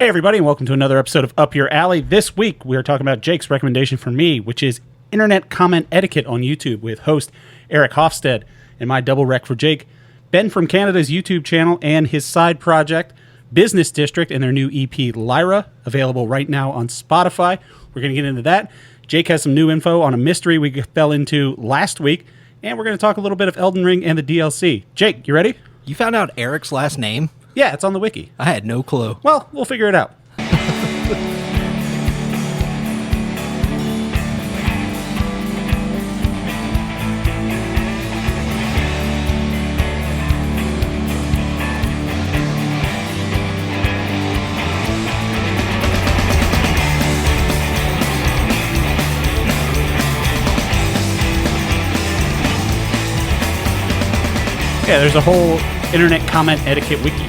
Hey everybody, and welcome to another episode of Up Your Alley. This week we are talking about Jake's recommendation for me, which is Internet Comment Etiquette on YouTube with host Erik Hofstede and my double rec for Jake, Ben from Canada's YouTube channel and his side project, Business District, and their new EP, Lyra, available right now on Spotify. We're going to get into that. Jake has some new info on a mystery we fell into last week, and we're going to talk a little bit of Elden Ring and the DLC. Jake, you ready? You found out Erik's last name? Yeah, it's on the wiki. I had no clue. Well, we'll figure it out. Yeah, there's a whole internet comment etiquette wiki.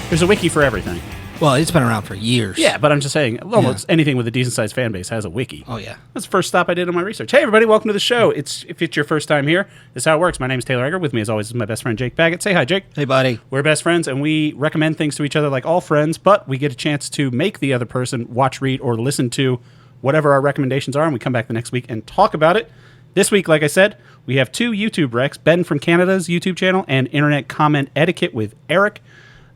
There's a wiki for everything. Well, it's been around for years. Yeah, but I'm just saying, almost anything with a decent-sized fan base has a wiki. Oh, yeah. That's the first stop I did on my research. Hey, everybody, welcome to the show. If it's your first time here, this is how it works. My name is Taylor Egger. With me, as always, is my best friend, Jake Baggett. Say hi, Jake. Hey, buddy. We're best friends, and we recommend things to each other like all friends, but we get a chance to make the other person watch, read, or listen to whatever our recommendations are, and we come back the next week and talk about it. This week, like I said, we have two YouTube recs, Ben from Canada's YouTube channel and Internet Comment Etiquette with Erik,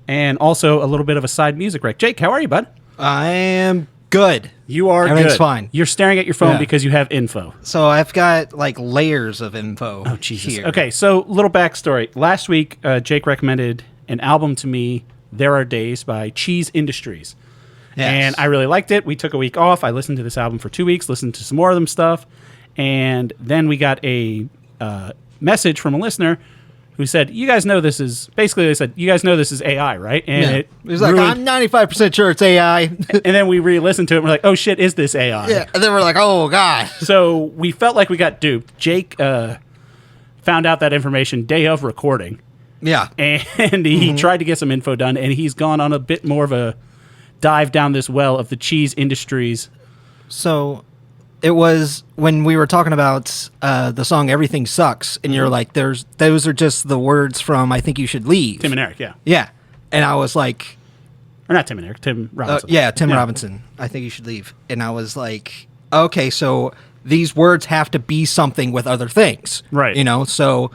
and also a little bit of a side music rec. Jake, how are you, bud? I am good. You are Everything's good. fine. You're staring at your phone because you have info. So I've got like layers of info. Oh, Jesus. Here. Okay, so little backstory. Last week, Jake recommended an album to me, There Are Days by Cheese Industries. Yes. And I really liked it. We took a week off. I listened to this album for 2 weeks, listened to some more of them stuff. And then we got a message from a listener who said, you guys know this is, basically they said, you guys know this is AI, right? And it was like, I'm 95% sure it's AI. And then we re-listened to it and we're like, oh shit, is this AI? Yeah. And then we're like, oh, God. So we felt like we got duped. Jake found out that information day of recording. Yeah. And he tried to get some info done, and he's gone on a bit more of a dive down this well of the cheese industries. So it was when we were talking about the song Everything Sucks, and you're like, those are just the words from I Think You Should Leave. Tim and Erik, yeah. Yeah. And I was like... Or not Tim and Erik, Tim Robinson. Tim Robinson. I Think You Should Leave. And I was like, okay, so these words have to be something with other things. Right. You know, so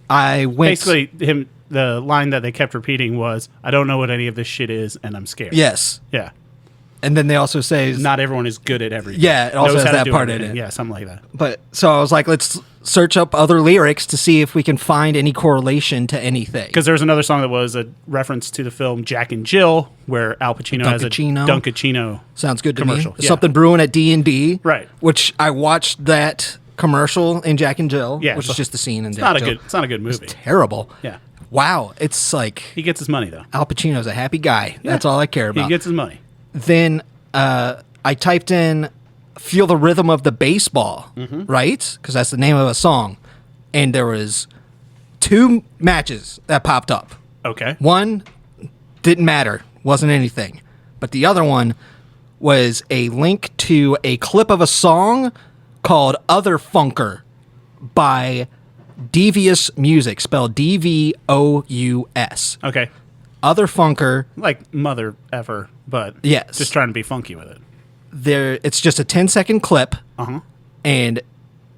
I went... Basically, the line that they kept repeating was, I don't know what any of this shit is, and I'm scared. Yes. Yeah. And then they also say... Not everyone is good at everything. Yeah, it also Knows has how to that do part in everything. it. Yeah, something like that. But so I was like, let's search up other lyrics to see if we can find any correlation to anything. Because there was another song that was a reference to the film Jack and Jill, where Al Pacino has a Dunkachino Sounds good to commercial. me. Yeah. Something brewing at D&D. Right. Which I watched that commercial in Jack and Jill, Yeah, which is just a scene in it's Jack not and Jill. It's not a good movie. It's terrible. Yeah. Wow. It's like... He gets his money, though. Al Pacino's a happy guy. Yeah. That's all I care about. He gets his money. Then I typed in Feel the Rhythm of the Baseball, right? Because that's the name of a song. And there was 2 matches that popped up. Okay. One didn't matter, wasn't anything. But the other one was a link to a clip of a song called Other Funker by Devious Music, spelled D-V-O-U-S. Okay. Other Funker. Like mother ever, but Yes. just trying to be funky with it. It's just a 10-second clip, and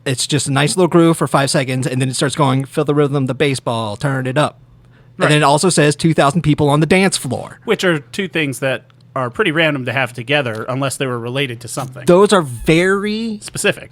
it's just a nice little groove for 5 seconds, and then it starts going, feel the rhythm of the baseball, turn it up. Right. And then it also says 2,000 people on the dance floor. Which are two things that are pretty random to have together unless they were related to something. Those are very specific.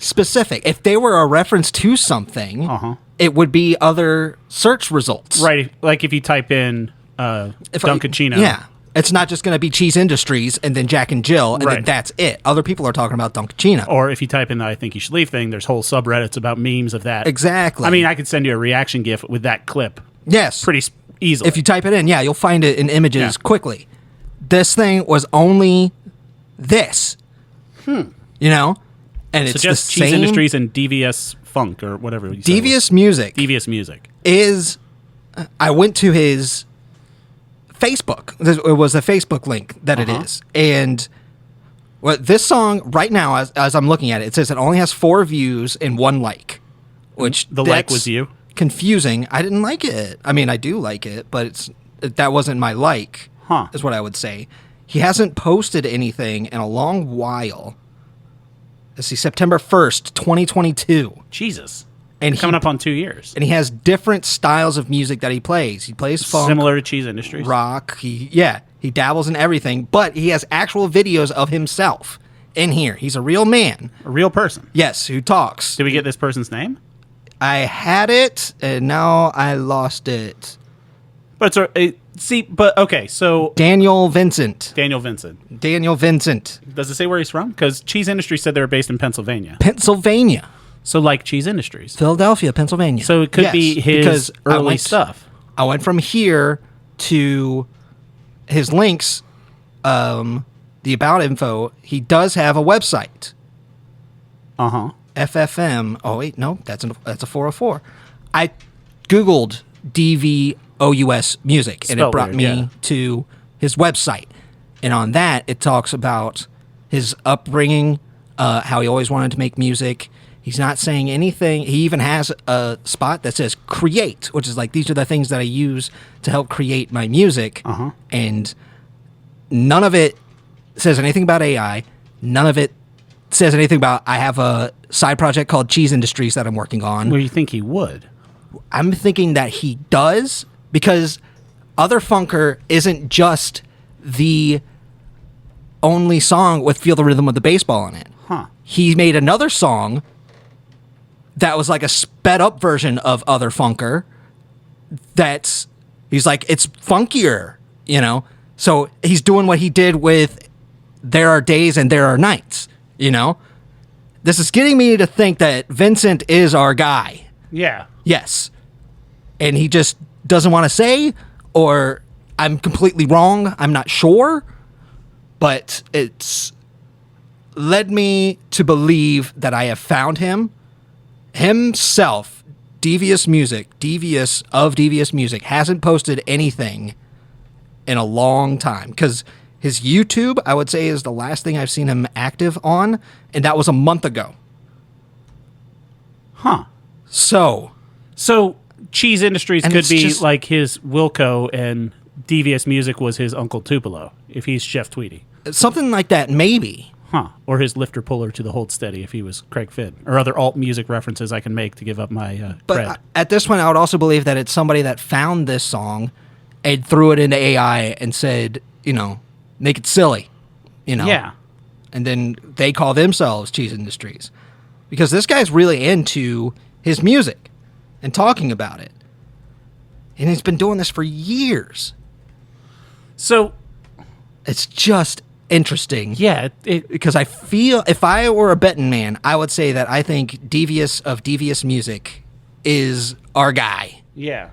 If they were a reference to something, it would be other search results. Right, like if you type in Dunkachino. Yeah. It's not just going to be Cheese Industries and then Jack and Jill, and then that's it. Other people are talking about Dunkachino. Or if you type in the I Think You Should Leave thing, there's whole subreddits about memes of that. Exactly. I mean, I could send you a reaction GIF with that clip. Yes. Pretty easily. If you type it in, you'll find it in images quickly. This thing was only this. You know? And it's just the Cheese same... Industries and DVS Funk or whatever. Devious Music. Devious Music. Is... I went to his... Facebook. It was a Facebook link that it is. And this song right now, as I'm looking at it, it says it only has 4 views and 1 like. Which the like was you? Confusing. I didn't like it. I mean, I do like it, but that wasn't my like, is what I would say. He hasn't posted anything in a long while. Let's see, September 1st, 2022. Jesus. And Coming up on 2 years. And he has different styles of music that he plays. He plays funk, Similar to Cheese Industries. rock. He dabbles in everything, but he has actual videos of himself in here. He's a real man. A real person. Yes, who talks. Did we get this person's name? I had it, and now I lost it. But okay, so Daniel Vincent. Daniel Vincent. Does it say where he's from? Because Cheese Industries said they were based in Pennsylvania. Pennsylvania. So like Cheese Industries. Philadelphia, Pennsylvania. So it could be his early stuff. I went from here to his links, the about info. He does have a website. Uh-huh. FFM. Oh, wait, no, that's a 404. I Googled DVOUS music, and it brought me to his website. And on that, it talks about his upbringing, how he always wanted to make music. He's not saying anything. He even has a spot that says create, which is like, these are the things that I use to help create my music. Uh-huh. And none of it says anything about AI. None of it says anything about, I have a side project called Cheese Industries that I'm working on. Where do you think he would? I'm thinking that he does, because Other Funker isn't just the only song with Feel the Rhythm of the Baseball in it. Huh. He made another song that was like a sped up version of Other Funker. He's like, it's funkier, you know? So he's doing what he did with There Are Days and There Are Nights, you know? This is getting me to think that Vincent is our guy. Yeah. Yes. And he just doesn't want to say, or I'm completely wrong. I'm not sure. But it's led me to believe that I have found him. Himself, Devious Music, Devious Music, hasn't posted anything in a long time. Because his YouTube, I would say, is the last thing I've seen him active on. And that was a month ago. Huh. So Cheese Industries could be just like his Wilco, and Devious Music was his Uncle Tupelo, if he's Chef Tweedy. Something like that, maybe. Huh. Or his lifter puller to the Hold Steady if he was Craig Finn. Or other alt music references I can make to give up my cred. At this point, I would also believe that it's somebody that found this song and threw it into AI and said, make it silly. Yeah. And then they call themselves Cheese Industries. Because this guy's really into his music and talking about it. And he's been doing this for years. So it's just interesting. Yeah. Because I feel, if I were a betting man, I would say that I think Devious Music is our guy. Yeah.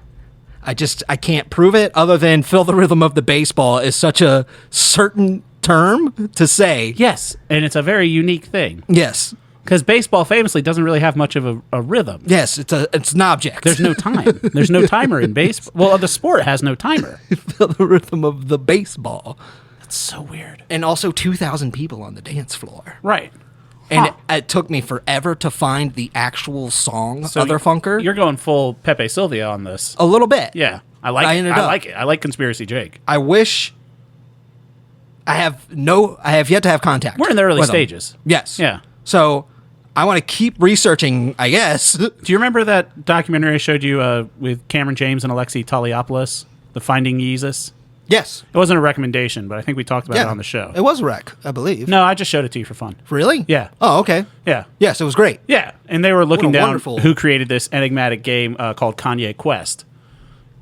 I can't prove it, other than Feel the Rhythm of the Baseball is such a certain term to say. Yes. And it's a very unique thing. Yes. Because baseball famously doesn't really have much of a rhythm. Yes, it's an object. There's no time. There's no timer in baseball. Well, the sport has no timer. Feel the rhythm of the baseball. That's so weird. And also 2,000 people on the dance floor. Right. And it took me forever to find the actual song, Other Funker. You're going full Pepe Sylvia on this. A little bit. Yeah. I like it. I like Conspiracy Jake. I wish... I have yet to have contact. We're in the early stages. Yes. Yeah. So I want to keep researching, I guess. Do you remember that documentary I showed you with Cameron James and Alexei Toliopoulos, The Finding Yeezus? Yes. It wasn't a recommendation, but I think we talked about it on the show. It was a rec, I believe. No, I just showed it to you for fun. Really? Yeah. Oh, okay. Yeah. Yes, it was great. Yeah. And they were looking down wonderful... who created this enigmatic game called Kanye Quest.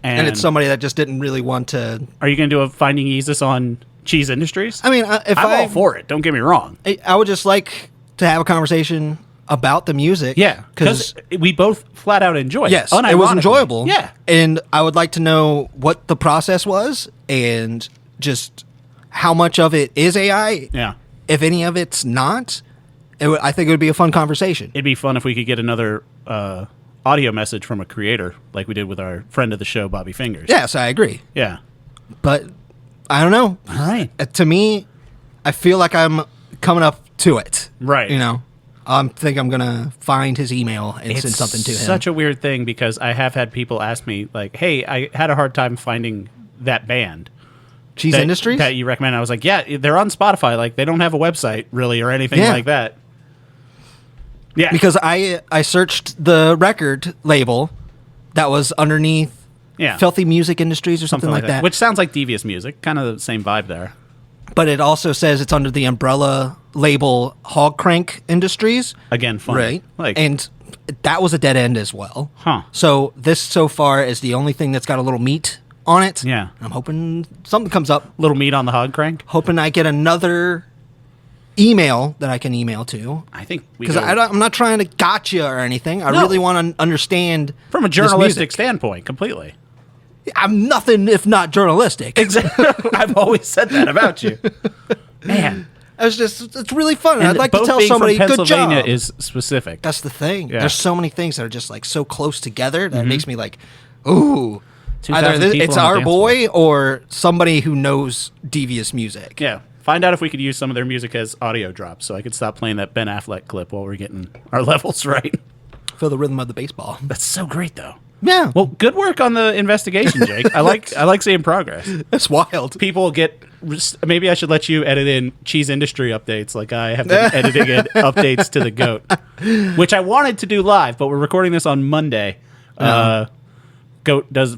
And it's somebody that just didn't really want to... Are you going to do a Finding Yeezus on Cheese Industries? I mean, I'm all for it. Don't get me wrong. I would just like to have a conversation about the music. Yeah, because we both flat out enjoy it. Yes, it was enjoyable. Yeah. And I would like to know what the process was and just how much of it is AI. Yeah. If any of it's not, I think it would be a fun conversation. It'd be fun if we could get another audio message from a creator like we did with our friend of the show, Bobby Fingers. Yes, I agree. Yeah. But I don't know. All right. To me, I feel like I'm coming up to it. Right. I think I'm going to find his email and send something to him. It's such a weird thing because I have had people ask me, like, hey, I had a hard time finding that band. Cheese Industries? That you recommend. I was like, yeah, they're on Spotify. Like, they don't have a website, really, or anything like that. Yeah. Because I searched the record label that was underneath Filthy Music Industries or something like that. Which sounds like Devious Music. Kind of the same vibe there. But it also says it's under the umbrella label Hog Crank Industries. Again, funny. Right. And that was a dead end as well. Huh. So this so far is the only thing that's got a little meat on it. Yeah. I'm hoping something comes up. Little meat on the hog crank. Hoping I get another email that I can email to. I think because I'm not trying to gotcha or anything. I really want to understand from a journalistic standpoint completely. I'm nothing if not journalistic. Exactly. I've always said that about you, man. It's really fun. And I'd like to tell somebody, good job. Pennsylvania is specific. That's the thing. Yeah. There's so many things that are just like so close together that it makes me like, ooh. Either it's our boy or somebody who knows devious music. Yeah. Find out if we could use some of their music as audio drops so I could stop playing that Ben Affleck clip while we're getting our levels right. Feel the rhythm of the baseball. That's so great, though. Yeah. Well, good work on the investigation, Jake. I like seeing progress. That's wild. People get... Maybe I should let you edit in cheese industry updates like I have been editing in updates to the GOAT, which I wanted to do live, but we're recording this on Monday. GOAT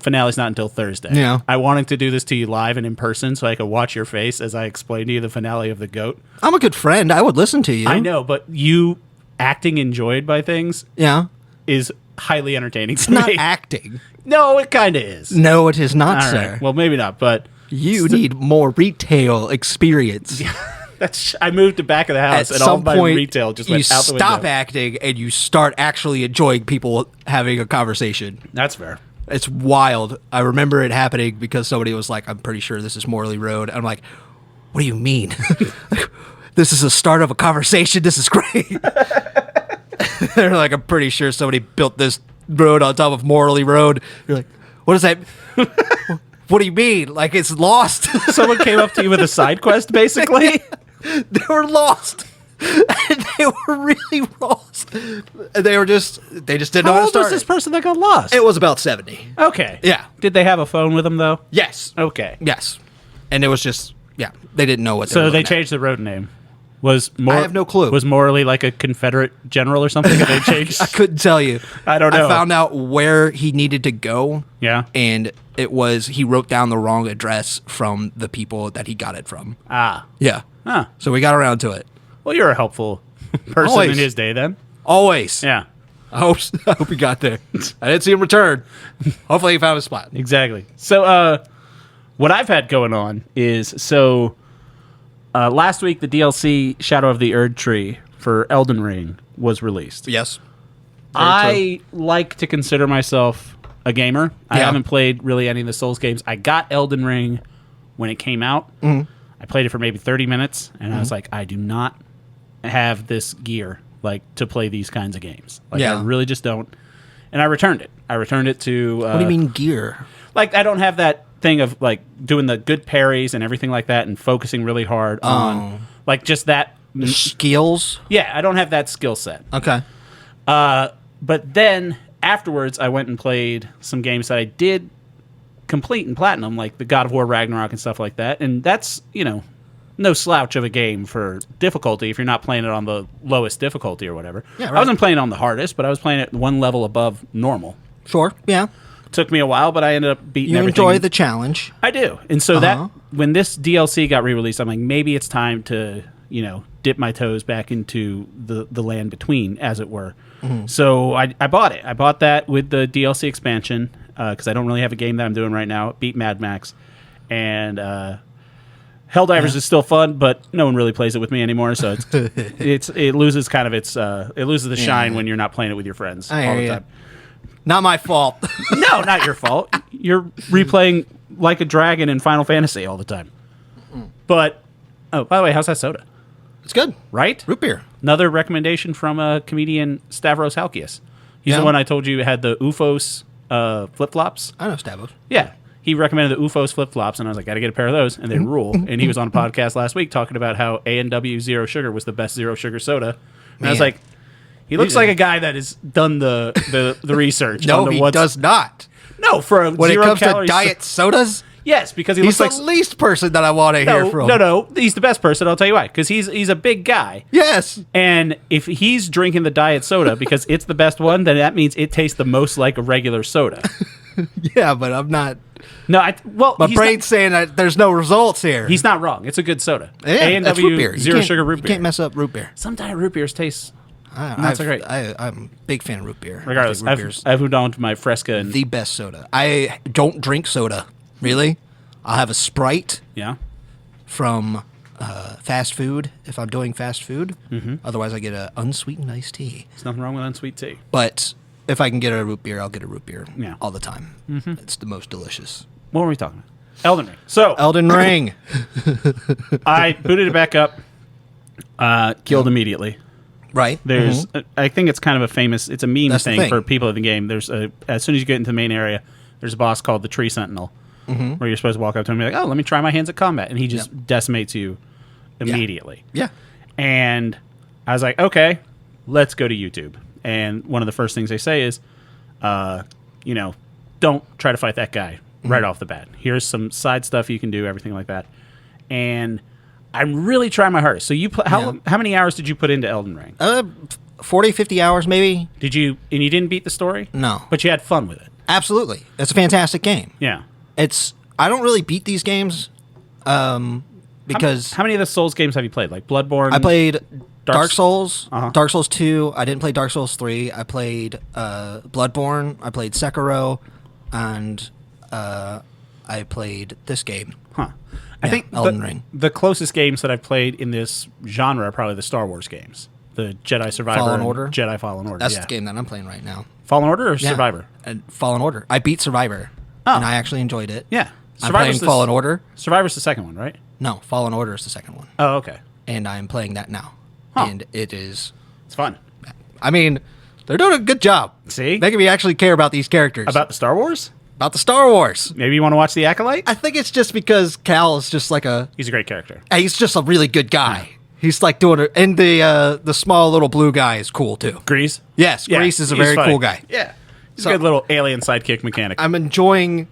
finale's not until Thursday. Yeah. I wanted to do this to you live and in person so I could watch your face as I explain to you the finale of the GOAT. I'm a good friend. I would listen to you. I know, but you acting enjoyed by things is highly entertaining to me. Not acting. No, it kind of is. No, it is not, All sir. Right. Well, maybe not, but... You need more retail experience. I moved to back of the house, and all my retail just went out the window. You stop acting, and you start actually enjoying people having a conversation. That's fair. It's wild. I remember it happening because somebody was like, I'm pretty sure this is Morley Road. I'm like, what do you mean? This is the start of a conversation? This is great. They're like, I'm pretty sure somebody built this road on top of Morley Road. You're like, what is that? What do you mean? Like, it's lost? Someone came up to you with a side quest, basically? They were lost. They were really lost. They just didn't know how to start. How old was this person that got lost? It was about 70. Okay. Yeah. Did they have a phone with them, though? Yes. Okay. Yes. And it was just, they didn't know what they were. So they changed the road name. I have no clue. Was Morley like a Confederate general or something that they changed? I couldn't tell you. I don't know. I found out where he needed to go. Yeah. And it was, he wrote down the wrong address from the people that he got it from. Ah. Yeah. Huh. So we got around to it. Well, you're a helpful person in his day then. Always. Yeah. I hope he got there. I didn't see him return. Hopefully he found a spot. Exactly. So what I've had going on is, last week the DLC Shadow of the Erd Tree for Elden Ring was released. Yes. I like to consider myself a gamer. I haven't played really any of the Souls games. I got Elden Ring when it came out. Mm-hmm. I played it for maybe 30 minutes, and I was like, I do not have this gear to play these kinds of games. I really just don't. And I returned it. I returned it to... what do you mean gear? I don't have that thing of doing the good parries and everything like that and focusing really hard on just that... Skills? Yeah, I don't have that skill set. Okay. But then afterwards, I went and played some games that I did complete and platinum, like the God of War Ragnarok and stuff like that. And that's, no slouch of a game for difficulty if you're not playing it on the lowest difficulty or whatever. Yeah, right. I wasn't playing on the hardest, but I was playing it one level above normal. Sure, yeah. Took me a while, but I ended up beating everything. You enjoy the challenge. I do. And so when this DLC got re-released, I'm like, maybe it's time to, dip my toes back into the land between, as it were. Mm-hmm. So I bought it. I bought that with the DLC expansion because I don't really have a game that I'm doing right now. Beat Mad Max. And Helldivers is still fun, but no one really plays it with me anymore. So it loses kind of it loses the shine when you're not playing it with your friends all the time. Not my fault. No, not your fault. You're replaying Like a Dragon in Final Fantasy all the time. But, by the way, how's that soda? It's good. Right? Root beer. Another recommendation from comedian Stavros Halkias. He's the one I told you had the UFOS flip-flops. I know Stavros. Yeah. He recommended the UFOS flip-flops, and I was like, got to get a pair of those, and they rule. And he was on a podcast last week talking about how A&W Zero Sugar was the best zero sugar soda. And I was like, he looks like a guy that has done the research. No, he does not. No, for a when zero it comes calorie to diet sodas, Yes, because he He's looks the like least person that I want to hear from. No. He's the best person. I'll tell you why. Because he's a big guy. Yes. And if he's drinking the diet soda because it's the best one, then that means it tastes the most like a regular soda. Yeah, but I'm not. No, My brain's saying that there's no results here. He's not wrong. It's a good soda. Yeah, that's root beer. Zero sugar root beer. You can't mess up root beer. Some diet root beers taste not so great. I'm a big fan of root beer. Regardless, I've moved on to my Fresca. And the best soda. I don't drink soda, really. I'll have a Sprite from fast food if I'm doing fast food. Mm-hmm. Otherwise, I get an unsweetened iced tea. There's nothing wrong with unsweet tea. But if I can get a root beer, I'll get a root beer all the time. Mm-hmm. It's the most delicious. What were we talking about? Elden Ring. So Elden Ring. I booted it back up, killed immediately. Right. There's, I think it's kind of a famous, it's a meme That's the thing thing. for people in the game. There's as soon as you get into the main area, there's a boss called the Tree Sentinel, where you're supposed to walk up to him and be like, oh, let me try my hands at combat. And he just decimates you immediately. Yeah. And I was like, okay, let's go to YouTube. And one of the first things they say is, don't try to fight that guy right off the bat. Here's some side stuff you can do, everything like that. And I'm really trying my hardest. So how many hours did you put into Elden Ring? 40, 50 hours maybe. Did you? And you didn't beat the story? No. But you had fun with it. Absolutely. It's a fantastic game. Yeah. I don't really beat these games because How many of the Souls games have you played? Like Bloodborne? I played Dark Souls, Uh-huh. Dark Souls 2. I didn't play Dark Souls 3. I played Bloodborne. I played Sekiro, and I played this game. Huh. I think Elden Ring. The closest games that I've played in this genre are probably the Star Wars games. The Jedi Survivor Fallen and Order? Jedi Fallen Order. That's the game that I'm playing right now. Fallen Order or Yeah. Survivor? And Fallen Order. I beat Survivor, and I actually enjoyed it. Yeah. I'm playing Fallen Order. Survivor's the second one, right? No, Fallen Order is the second one. Oh, okay. And I'm playing that now. Huh. And it is... It's fun. I mean, they're doing a good job. See? Making me actually care about these characters. About the Star Wars? About the Star Wars. Maybe you want to watch The Acolyte? I think it's just because Cal is just like He's a great character. he's just a really good guy. Yeah. He's like doing it. And the small little blue guy is cool too. Grease? Yes, Grease is a he's very funny. cool guy. Yeah. He's a good little alien sidekick mechanic. I'm enjoying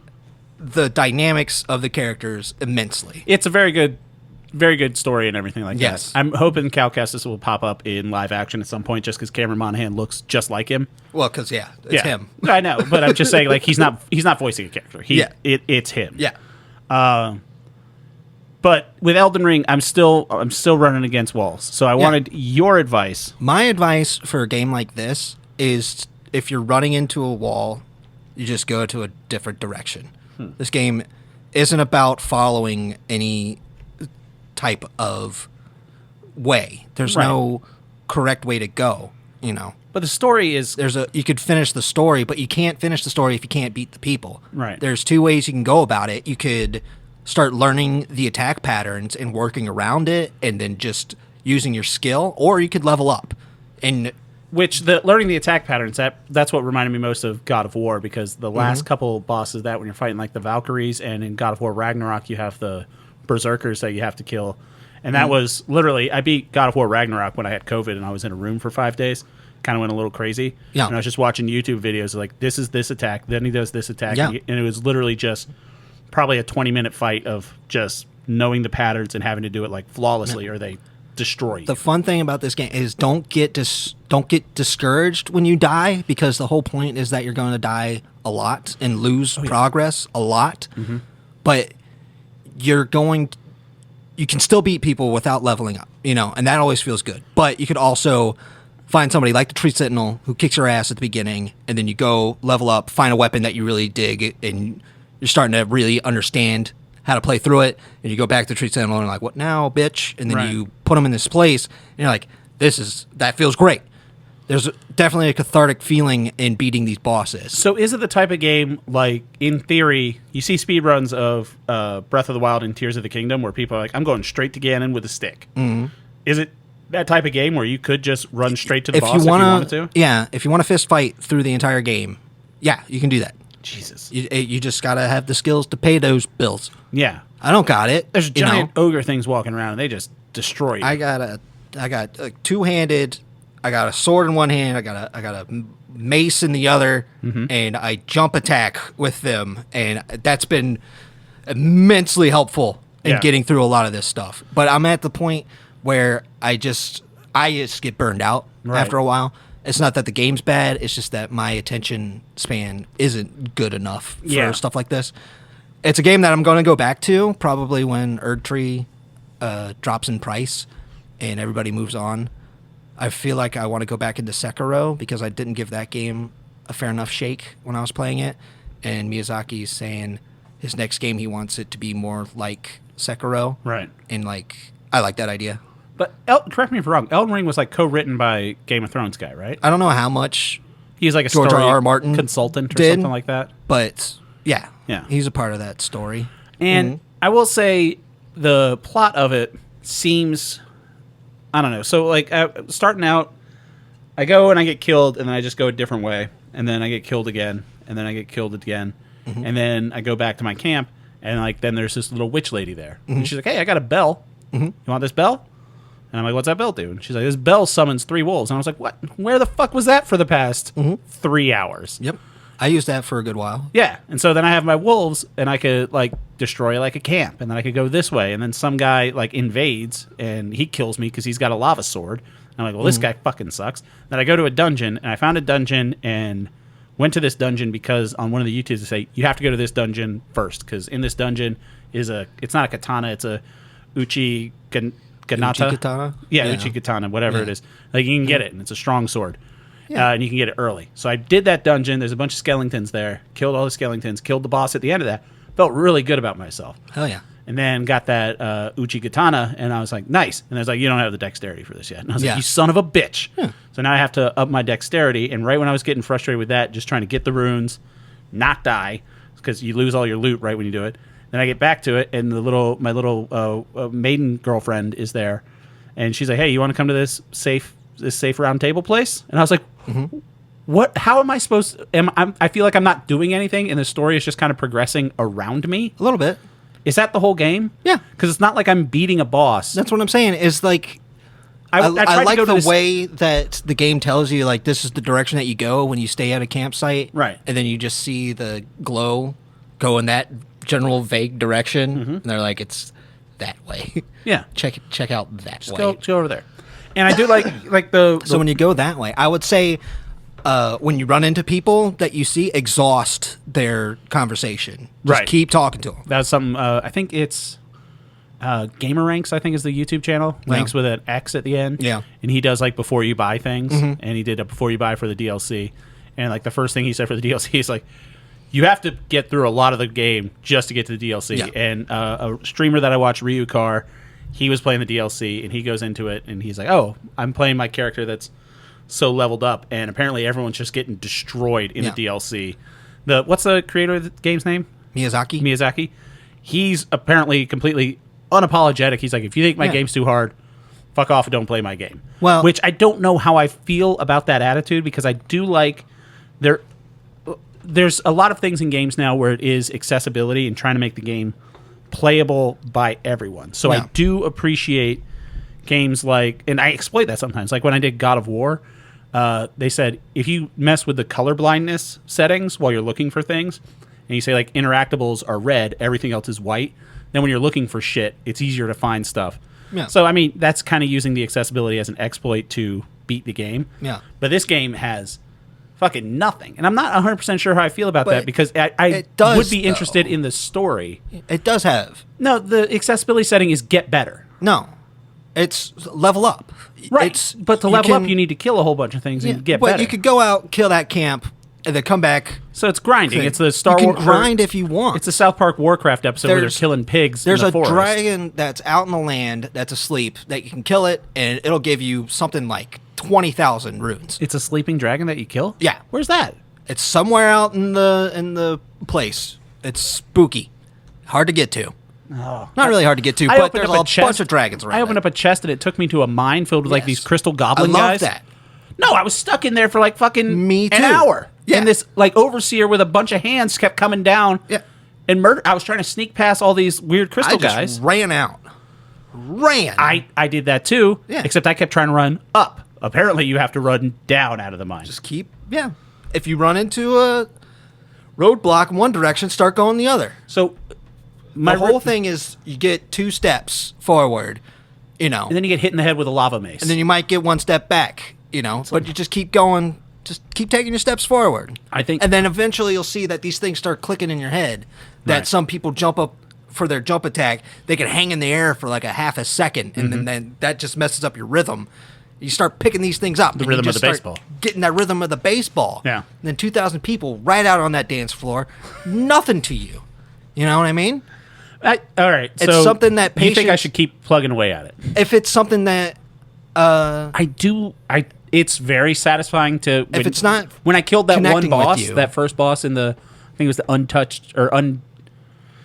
the dynamics of the characters immensely. It's a very good story and everything like Yes. that. I'm hoping Cal Kestis will pop up in live action at some point just because Cameron Monaghan looks just like him. Well, because, it's him. I know, but I'm just saying, like, he's not voicing a character. It's him. Yeah. But with Elden Ring, I'm still running against walls. So I wanted your advice. My advice for a game like this is if you're running into a wall, you just go to a different direction. This game isn't about following any type of way. There's no correct way to go, But the story is... You could finish the story, but you can't finish the story if you can't beat the people. Right. There's two ways you can go about it. You could start learning the attack patterns and working around it and then just using your skill, or you could level up. And learning the attack patterns, that's what reminded me most of God of War, because the last couple bosses when you're fighting like the Valkyries, and in God of War Ragnarok you have the Berserkers that you have to kill. And that was literally, I beat God of War Ragnarok when I had COVID and I was in a room for 5 days. Kind of went a little crazy. Yeah. And I was just watching YouTube videos like, this is this attack, then he does this attack. Yeah. And it was literally just probably a 20-minute fight of just knowing the patterns and having to do it like flawlessly or they destroy you. The fun thing about this game is don't get discouraged when you die, because the whole point is that you're going to die a lot and lose progress a lot. But you can still beat people without leveling up, and that always feels good. But you could also find somebody like the Tree Sentinel who kicks your ass at the beginning, and then you go level up, find a weapon that you really dig, and you're starting to really understand how to play through it, and you go back to Tree Sentinel and you're like, what now, bitch? And then you put them in this place, and you're like, that feels great. There's definitely a cathartic feeling in beating these bosses. So is it the type of game, like, in theory, you see speedruns of Breath of the Wild and Tears of the Kingdom where people are like, I'm going straight to Ganon with a stick. Mm-hmm. Is it that type of game where you could just run straight to the boss if you wanted to? Yeah, if you want to fist fight through the entire game, yeah, you can do that. Jesus. You just got to have the skills to pay those bills. Yeah. I don't got it. There's giant ogre things walking around, and they just destroy you. I got two-handed. I got a sword in one hand. I got a mace in the other, and I jump attack with them. And that's been immensely helpful in Yeah. getting through a lot of this stuff. But I'm at the point where I just get burned out Right. after a while. It's not that the game's bad. It's just that my attention span isn't good enough for Yeah. stuff like this. It's a game that I'm going to go back to probably when Erdtree drops in price and everybody moves on. I feel like I want to go back into Sekiro because I didn't give that game a fair enough shake when I was playing it. And Miyazaki's saying his next game he wants it to be more like Sekiro. Right. And like I like that idea. But correct me if I'm wrong. Elden Ring was like co-written by Game of Thrones guy, right? I don't know how much, He's like a George story R.R. Martin consultant or did. something like that. but yeah, Yeah. he's a part of that story. And I will say the plot of it seems, I don't know. So like starting out, I go and I get killed, and then I just go a different way, and then I get killed again, and then I get killed again, and then I go back to my camp, and like then there's this little witch lady there, and she's like, "Hey, I got a bell. You want this bell?" And I'm like, "What's that bell do?" And she's like, "This bell summons 3 wolves." And I was like, "What? Where the fuck was that for the past 3 hours?" Yep, I used that for a good while. Yeah, and so then I have my wolves, and I could like destroy like a camp, and then I could go this way, and then some guy like invades, and he kills me because he's got a lava sword. And I'm like, well, this guy fucking sucks. Then I go to a dungeon, and I found a dungeon, and went to this dungeon because on one of the YouTubes they say you have to go to this dungeon first because in this dungeon is it's not a katana, it's a uchi ganata. Uchi katana? Yeah, Yeah. uchi katana, whatever it is. Like you can get it, and it's a strong sword. Yeah. And you can get it early. So I did that dungeon. There's a bunch of skeletons there. Killed all the skeletons. Killed the boss at the end of that. Felt really good about myself. Hell yeah. And then got that uchi katana, and I was like, nice. And I was like, you don't have the dexterity for this yet. And I was Yeah. like, you son of a bitch. So now I have to up my dexterity. And right when I was getting frustrated with that, just trying to get the runes, not die, because you lose all your loot right when you do it. Then I get back to it, and my little maiden girlfriend is there, and she's like, "Hey, you want to come to this safe round table place?" And I was like, "What? How am I supposed to? I feel like I'm not doing anything, and the story is just kind of progressing around me. A little bit. Is that the whole game? Yeah. Because it's not like I'm beating a boss. That's what I'm saying. Is like I I tried to like go to the this- way that the game tells you, like, this is the direction that you go when you stay at a campsite. Right. And then you just see the glow go in that general vague direction. And they're like, it's that way. Yeah. Check out that way. Go over there. And I do like the So when you go that way, I would say when you run into people that you see, exhaust their conversation. Just Right. keep talking to them. that's some I think it's Gamer Ranks, I think is the YouTube channel. Ranks with an X at the end. Yeah. And he does like before you buy things. And he did a before you buy for the DLC. And like the first thing he said for the DLC is like, you have to get through a lot of the game just to get to the DLC. Yeah. And a streamer that I watch, Ryu Car, he was playing the DLC, and he goes into it, and he's like, "Oh, I'm playing my character that's so leveled up, and apparently everyone's just getting destroyed in Yeah. the DLC." What's the creator of the game's name? Miyazaki? Miyazaki. He's apparently completely unapologetic. He's like, if you think my Yeah. game's too hard, fuck off and don't play my game. Well- which I don't know how I feel about that attitude, because I do like there's a lot of things in games now where it is accessibility and trying to make the game playable by everyone. So Yeah. I do appreciate games like, and I exploit that sometimes. Like when I did God of War, they said if you mess with the color blindness settings while you're looking for things, and you say like interactables are red, everything else is white, then when you're looking for shit, it's easier to find stuff. Yeah. So I mean, that's kind of using the accessibility as an exploit to beat the game. Yeah. But this game has fucking nothing, and I'm not 100% sure how I feel about But that, because I it does, would be interested though. in the story. It does have. No, the accessibility setting is get better. No. It's level up. Right. It's, But to level up, you need to kill a whole bunch of things and get but better. you could go out, kill that camp, and then come back. So it's grinding. It's the Star You Wars can grind if you want. It's a South Park Warcraft episode where they're There's- killing pigs. There's in the a forest. dragon that's out in the land that's asleep that you can kill it, and it'll give you something like 20,000 runes. It's a sleeping dragon that you kill. Yeah. Where's that? It's somewhere out in the place. It's spooky, hard to get to. Oh. Not really hard to get to, I but opened there's up a chest. bunch of dragons around. I opened up a chest and it took me to a mine filled with like Yes. these crystal I goblin love guys. that. No, I was stuck in there for like fucking Me an too. hour. Yeah. And this like overseer with a bunch of hands kept coming down. Yeah. And murder. I was trying to sneak past all these weird crystal I just guys. ran out. Ran. I did that too. Yeah. Except I kept trying to run up. Apparently, you have to run down out of the mine. just keep. Yeah. If you run into a roadblock in one direction, start going the other. So, The whole thing is you get 2 steps forward, and then you get hit in the head with a lava mace. And then you might get 1 step back, but you just keep going. Just keep taking your steps forward. I think. And then eventually you'll see that these things start clicking in your head. That some people jump up for their jump attack. They can hang in the air for like a half a second. And then that just messes up your rhythm. You start picking these things up. The rhythm of the baseball. Getting that rhythm of the baseball. Yeah. And then 2,000 people right out on that dance floor. Nothing to you. You know what I mean? All right. It's something that you think I should keep plugging away at it? If it's something that... It's very satisfying to... If it's not when I killed that one boss, you, that first boss in the... I think it was the untouched... or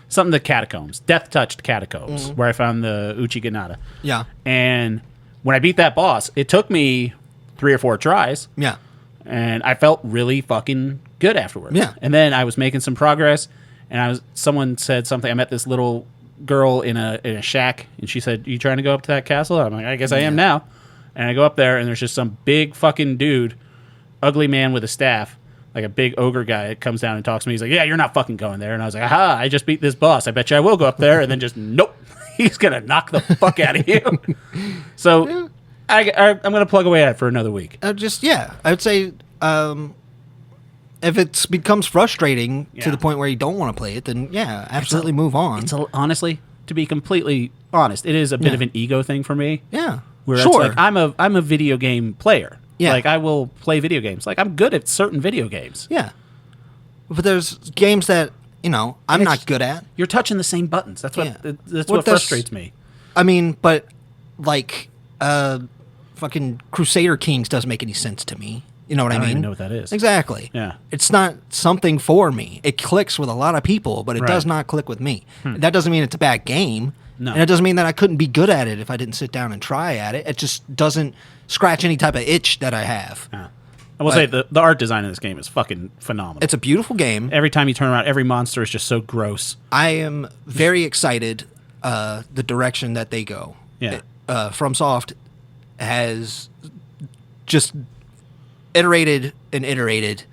something the catacombs. Death-touched catacombs, where I found the Uchiganada. Yeah. And when I beat that boss, it took me 3 or 4 tries. Yeah. And I felt really fucking good afterwards. Yeah. And then I was making some progress, and someone said something. I met this little girl in a shack, and she said, "You trying to go up to that castle?" I'm like, "I guess I am now." And I go up there, and there's just some big fucking dude, ugly man with a staff, like a big ogre guy that comes down and talks to me. He's like, "Yeah, you're not fucking going there." And I was like, "Aha, I just beat this boss. I bet you I will go up there." And then just, nope, he's going to knock the fuck out of you. So I'm going to plug away at it for another week. I would say if it becomes frustrating to the point where you don't want to play it, then absolutely move on. Honestly, to be completely honest, it is a bit of an ego thing for me. Yeah. Where it's like, I'm a video game player. Yeah. Like, I will play video games. Like, I'm good at certain video games. Yeah. But there's games that, I'm not good at. You're touching the same buttons. That's what frustrates me. I mean, but, like, fucking Crusader Kings doesn't make any sense to me. You know what I mean? I don't even know what that is. Exactly. Yeah. It's not something for me. It clicks with a lot of people, but it does not click with me. That doesn't mean it's a bad game. No. And it doesn't mean that I couldn't be good at it if I didn't sit down and try at it. It just doesn't scratch any type of itch that I have. Yeah. I will say the art design in this game is fucking phenomenal. It's a beautiful game. Every time you turn around, every monster is just so gross. I am very excited the direction that they go. Yeah. FromSoft has just iterated and iterated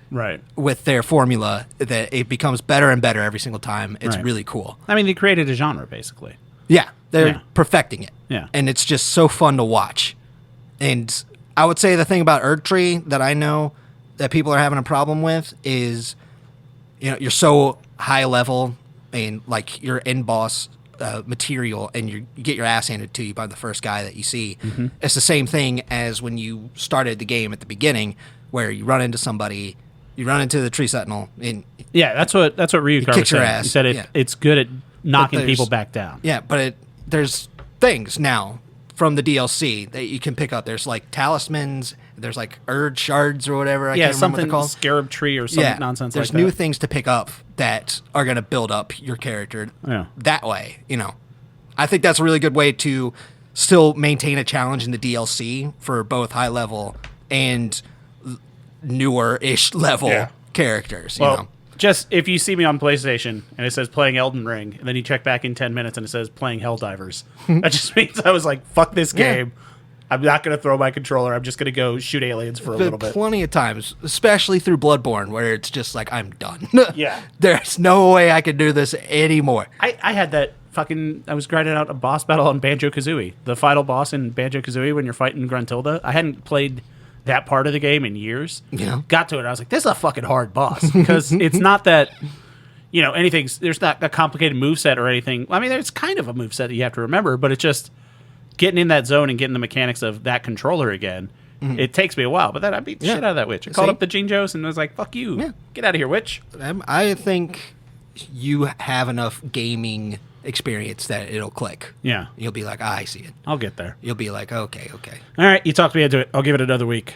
with their formula that it becomes better and better every single time. It's really cool. I mean, they created a genre, basically. Yeah, they're perfecting it. Yeah. And it's just so fun to watch. And I would say the thing about Erdtree that I know that people are having a problem with is, you're so high level and like you're end boss material and you get your ass handed to you by the first guy that you see. Mm-hmm. It's the same thing as when you started the game at the beginning where you run into somebody, you run into the tree sentinel. And that's what Ryukawa kicks said. your ass. He said it's good at knocking people back down. Yeah, but there's things now from the DLC that you can pick up. There's like talismans, there's like Erd shards or whatever. I can't remember what they're called. Scarab tree or some nonsense like that. There's new things to pick up that are going to build up your character that way. I think that's a really good way to still maintain a challenge in the DLC for both high level and newer-ish level characters. Just if you see me on PlayStation and it says playing Elden Ring, and then you check back in 10 minutes and it says playing Helldivers, that just means I was like, fuck this game. I'm not going to throw my controller. I'm just going to go shoot aliens for a little bit. Plenty of times, especially through Bloodborne, where it's just like, I'm done. Yeah. There's no way I can do this anymore. I had that I was grinding out a boss battle on Banjo-Kazooie. The final boss in Banjo-Kazooie when you're fighting Gruntilda. I hadn't played that part of the game in years. Yeah. Got to it. I was like, this is a fucking hard boss. Because it's not that, there's not a complicated moveset or anything. I mean, there's kind of a moveset that you have to remember, but it's just getting in that zone and getting the mechanics of that controller again. Mm-hmm. It takes me a while, but then I beat the shit out of that witch. I called up the Jinjos and was like, fuck you. Yeah. Get out of here, witch. I think you have enough gaming experience that it'll click. Yeah. You'll be like, I see it. I'll get there. You'll be like, okay. All right, you talked me into it. I'll give it another week.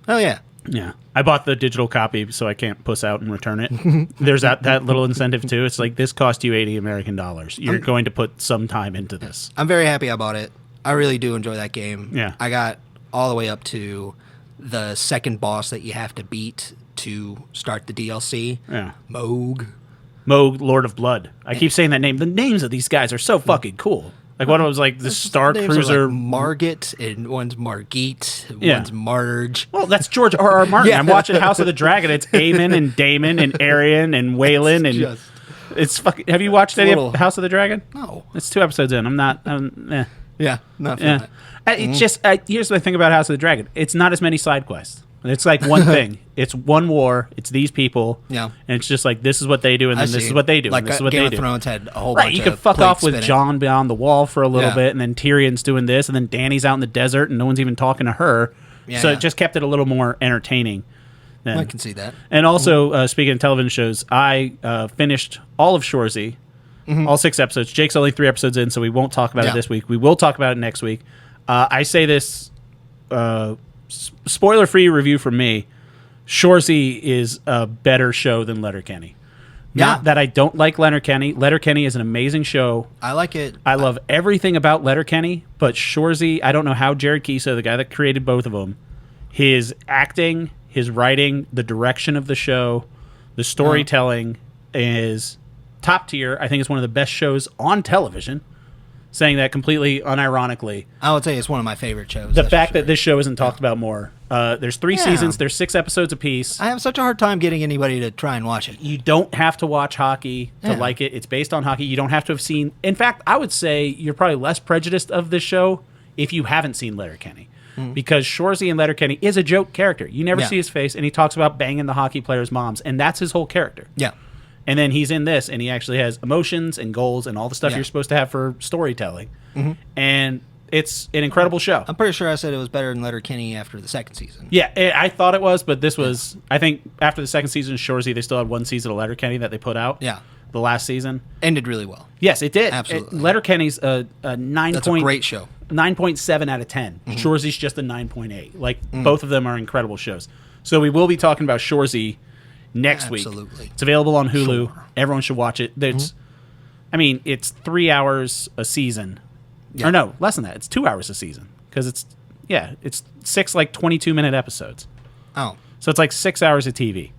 Oh, yeah. Yeah. I bought the digital copy so I can't puss out and return it. There's that little incentive, too. It's like, this cost you 80 American dollars. You're going to put some time into this. I'm very happy I bought it. I really do enjoy that game. Yeah. I got all the way up to the second boss that you have to beat to start the DLC. Yeah. Moog, Lord of Blood. I keep saying that name. The names of these guys are so fucking cool. Like one of them was like the Star Cruiser. Like Margit, and one's Margit, one's Marge. Well, that's George R.R. Martin. I'm watching House of the Dragon. It's Aemon and Damon and Arion and Waylon and It's fucking. Have you watched any of House of the Dragon? No. It's 2 episodes in. I'm not. Yeah, not feeling it. It's just here's the thing about House of the Dragon. It's not as many side quests. It's like one thing. It's one war. It's these people. Yeah. And it's just like this is what they do, and then this is what they do, Like and this is what Game they of do. Thrones had a whole bunch Right, you of could fuck off with spinning. Jon beyond the wall for a little bit, and then Tyrion's doing this, and then Dany's out in the desert, and no one's even talking to her. Yeah, so yeah. it just kept it a little more entertaining. I can see that. And also, speaking of television shows, I finished all of Shoresy, all 6 episodes. Jake's only 3 episodes in, so we won't talk about it this week. We will talk about it next week. I say this, spoiler-free review from me, Shoresy is a better show than Letterkenny. Not that I don't like Letterkenny. Letterkenny is an amazing show. I like it. I love everything about Letterkenny, but Shoresy, I don't know how Jared Kisa, the guy that created both of them, his acting, his writing, the direction of the show, the storytelling is top tier. I think it's one of the best shows on television. Saying that completely unironically. I would say it's one of my favorite shows. The fact that this show isn't talked about more. There's 3 seasons. There's 6 episodes apiece. I have such a hard time getting anybody to try and watch it. You don't have to watch hockey to like it. It's based on hockey. You don't have to have seen... In fact, I would say you're probably less prejudiced of this show if you haven't seen Letterkenny. Because Shoresy in Letterkenny is a joke character. You never see his face, and he talks about banging the hockey players' moms, and that's his whole character. Yeah. And then he's in this, and he actually has emotions and goals and all the stuff you're supposed to have for storytelling. And it's an incredible show. I'm pretty sure I said it was better than Letterkenny after the 2nd season. Yeah, I thought it was, but this was... I think after the 2nd season of Shoresy, they still had 1 season of Letterkenny that they put out. Yeah. The last season. Ended really well. Yes, it did. Absolutely. Letterkenny's a 9. That's a great show. 9.7 out of 10. Shoresy's just a 9.8. Like, both of them are incredible shows. So we will be talking about Shoresy next week. Absolutely. It's available on Hulu. Sure. Everyone should watch it. There's, I mean, it's 3 hours a season. Yeah. Or no, less than that. It's 2 hours a season. Because it's 6 like 22-minute episodes. Oh. So it's like 6 hours of TV.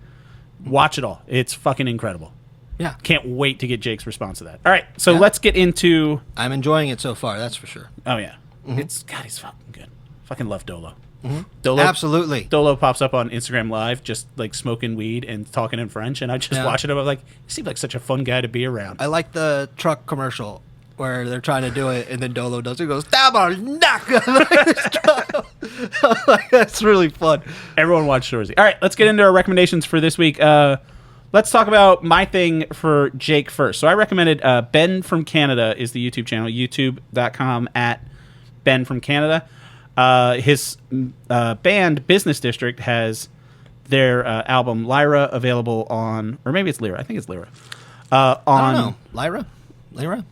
Watch it all. It's fucking incredible. Yeah. Can't wait to get Jake's response to that. All right, so let's get into... I'm enjoying it so far, that's for sure. Oh, yeah. It's... God, he's fucking good. Fucking love Dolo. Dolo. Absolutely. Dolo pops up on Instagram Live just, like, smoking weed and talking in French, and I just watching him. I'm like, he seems like such a fun guy to be around. I like the truck commercial where they're trying to do it, and then Dolo does it. He goes, knock. That's really fun. Everyone watch Shoresy. All right, let's get into our recommendations for this week. Let's talk about my thing for Jake first. So I recommended Ben from Canada is the YouTube channel, youtube.com at Ben from Canada. His band, Business District, has their album Lyra available on, or maybe it's Lyra. I think it's Lyra. I don't know. Lyra?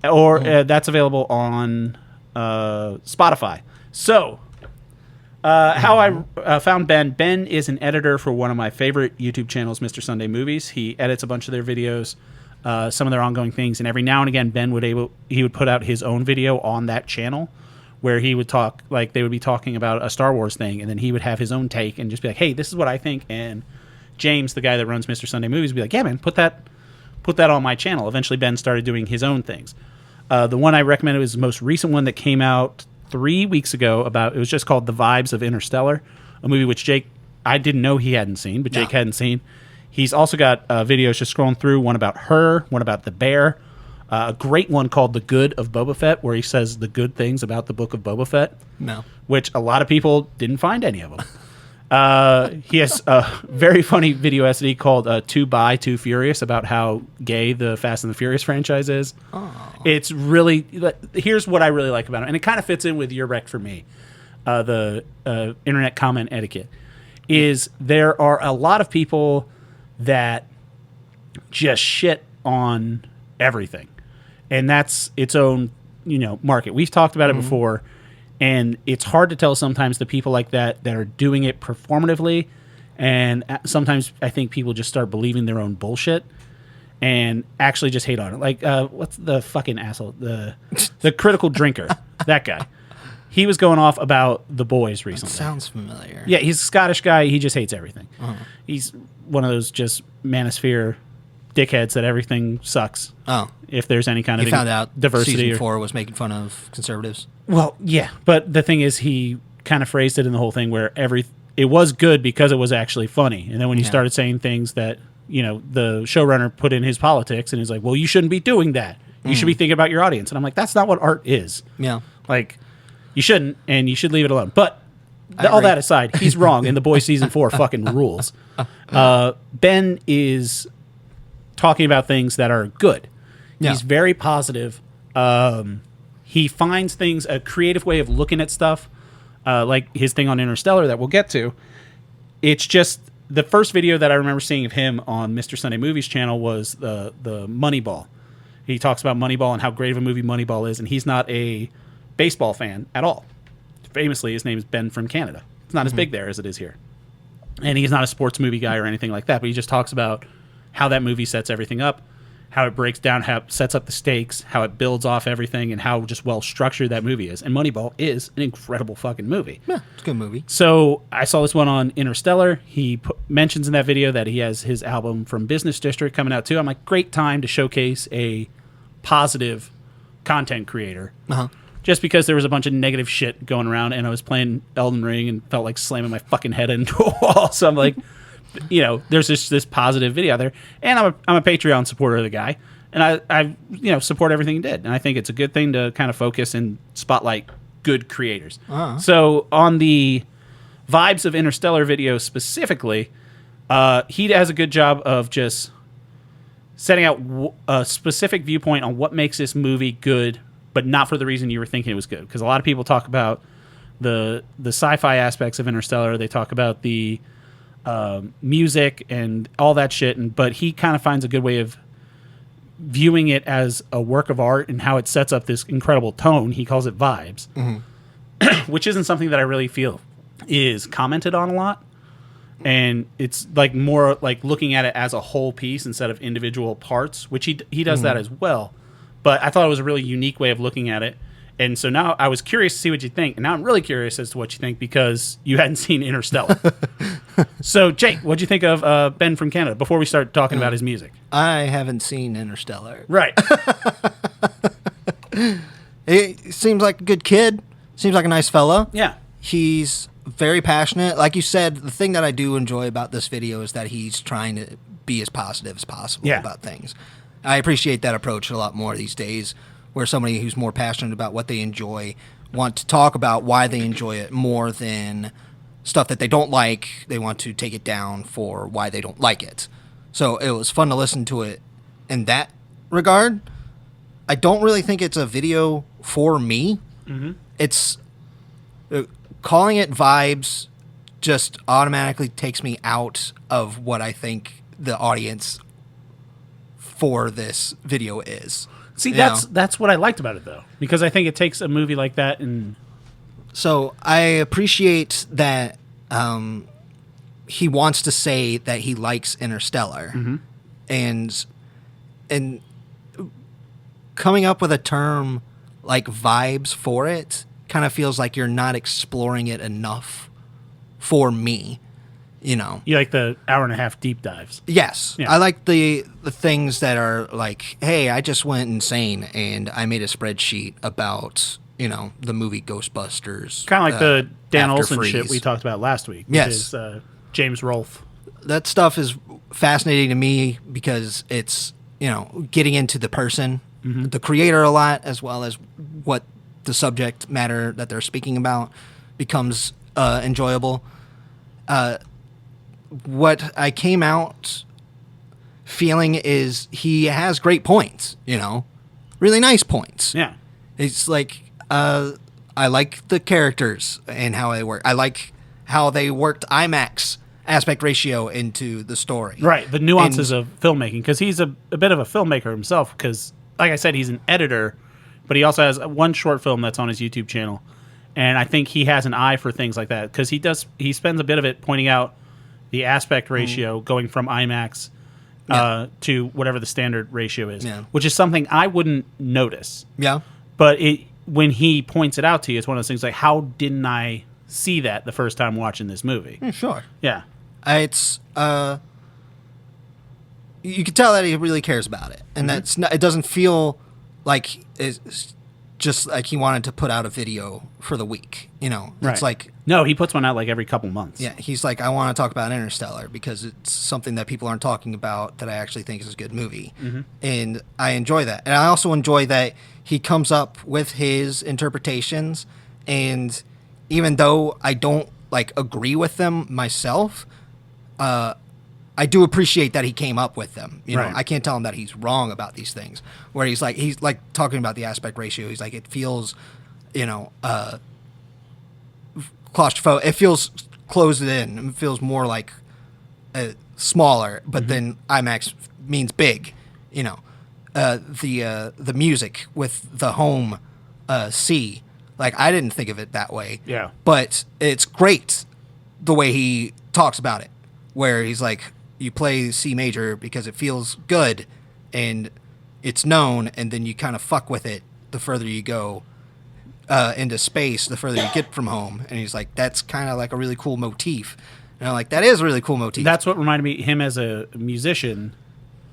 Or that's available on Spotify. So, how I found Ben. Ben is an editor for one of my favorite YouTube channels, Mr. Sunday Movies. He edits a bunch of their videos, some of their ongoing things, and every now and again, Ben would put out his own video on that channel where he would talk, like they would be talking about a Star Wars thing, and then he would have his own take and just be like, hey, this is what I think. And James, the guy that runs Mr. Sunday Movies, would be like, yeah, man, put that on my channel. Eventually, Ben started doing his own things. The one I recommended was the most recent one that came out 3 weeks ago. It was just called The Vibes of Interstellar, a movie which Jake, I didn't know he hadn't seen, but Jake hadn't seen. He's also got videos just scrolling through, one about her, one about the bear, a great one called The Good of Boba Fett, where he says the good things about the book of Boba Fett, which a lot of people didn't find any of them. He has a very funny video essay called Too By, Too Furious about how gay the Fast and the Furious franchise is. It's really... Here's what I really like about it, and it kind of fits in with your rec for me, the internet comment etiquette, is there are a lot of people that just shit on everything. And that's its own, market. We've talked about it before, and it's hard to tell sometimes the people like that are doing it performatively, and sometimes I think people just start believing their own bullshit and actually just hate on it. Like, what's the fucking asshole? The critical drinker, that guy. He was going off about The Boys recently. That sounds familiar. Yeah, he's a Scottish guy. He just hates everything. He's one of those just manosphere dickheads that everything sucks. If there's any kind of found out diversity. Season 4 was making fun of conservatives. Well, yeah, but the thing is, he kind of phrased it in the whole thing where it was good because it was actually funny, and then when you started saying things that the showrunner put in his politics, and he's like, well, you shouldn't be doing that. You should be thinking about your audience. And I'm like, that's not what art is. Yeah. Like, you shouldn't, and you should leave it alone. But all that aside, he's wrong, and The Boys Season 4 fucking rules. Ben is talking about things that are good. Yeah. He's very positive. He finds things, a creative way of looking at stuff, like his thing on Interstellar that we'll get to. It's just, the first video that I remember seeing of him on Mr. Sunday Movies channel was the Moneyball. He talks about Moneyball and how great of a movie Moneyball is, and he's not a baseball fan at all. Famously, his name is Ben from Canada. It's not as big there as it is here. And he's not a sports movie guy or anything like that, but he just talks about how that movie sets everything up, how it breaks down, how it sets up the stakes, how it builds off everything, and how just well-structured that movie is. And Moneyball is an incredible fucking movie. Yeah, it's a good movie. So I saw this one on Interstellar. He mentions in that video that he has his album from Business District coming out too. I'm like, great time to showcase a positive content creator. Just because there was a bunch of negative shit going around, and I was playing Elden Ring and felt like slamming my fucking head into a wall. So I'm like, there's this positive video out there, and I'm a Patreon supporter of the guy, and I support everything he did, and I think it's a good thing to kind of focus and spotlight good creators. So on the Vibes of Interstellar video specifically, he has a good job of just setting out a specific viewpoint on what makes this movie good, but not for the reason you were thinking it was good. Because a lot of people talk about the sci-fi aspects of Interstellar. They talk about the music and all that shit. But he kind of finds a good way of viewing it as a work of art and how it sets up this incredible tone. He calls it vibes, which isn't something that I really feel is commented on a lot. And it's like more like looking at it as a whole piece instead of individual parts, which he does that as well. But I thought it was a really unique way of looking at it. And so now I was curious to see what you think. And now I'm really curious as to what you think because you hadn't seen Interstellar. So, Jake, what'd you think of Ben from Canada before we start talking about his music? I haven't seen Interstellar. Right. He seems like a good kid. Seems like a nice fella. Yeah. He's very passionate. Like you said, the thing that I do enjoy about this video is that he's trying to be as positive as possible about things. I appreciate that approach a lot more these days, where somebody who's more passionate about what they enjoy want to talk about why they enjoy it more than stuff that they don't like. They want to take it down for why they don't like it. So it was fun to listen to it in that regard. I don't really think it's a video for me. It's calling it vibes just automatically takes me out of what I think the audience for this video is. See, that's what I liked about it, though, because I think it takes a movie like that and... So I appreciate that he wants to say that he likes Interstellar. And coming up with a term like vibes for it kind of feels like you're not exploring it enough for me. You like the hour and a half deep dives. Yes. Yeah. I like the things that are like, hey, I just went insane and I made a spreadsheet about, the movie Ghostbusters. Kind of like the Dan Olsen shit we talked about last week. Which is James Rolfe. That stuff is fascinating to me because it's, getting into the person, the creator a lot, as well as what the subject matter that they're speaking about becomes enjoyable. What I came out feeling is he has great points, really nice points. Yeah. It's like, I like the characters and how they work. I like how they worked IMAX aspect ratio into the story. Right. The nuances of filmmaking, because he's a bit of a filmmaker himself, because like I said, he's an editor, but he also has one short film that's on his YouTube channel. And I think he has an eye for things like that, because he spends a bit of it pointing out the aspect ratio going from IMAX to whatever the standard ratio is, which is something I wouldn't notice. Yeah. But when he points it out to you, it's one of those things like, how didn't I see that the first time watching this movie? Sure. Yeah. It's you can tell that he really cares about it, and that's not, it doesn't feel like it's just like he wanted to put out a video for the week. You know, it's like no, he puts one out like every couple months. Yeah, he's like, I want to talk about Interstellar because it's something that people aren't talking about that I actually think is a good movie, and I enjoy that. And I also enjoy that he comes up with his interpretations, and even though I don't like agree with them myself, I do appreciate that he came up with them. You know, I can't tell him that he's wrong about these things. Where he's like talking about the aspect ratio. He's like, it feels, you know, claustrophobic. It feels closed in. It feels more like smaller. But then IMAX means big. You know, the music with the home C. Like, I didn't think of it that way. Yeah. But it's great the way he talks about it, where he's like, you play C major because it feels good and it's known, and then you kind of fuck with it the further you go into space, the further you get from home. And he's like, that's kind of like a really cool motif. And I'm like, that is a really cool motif. That's what reminded me, him as a musician,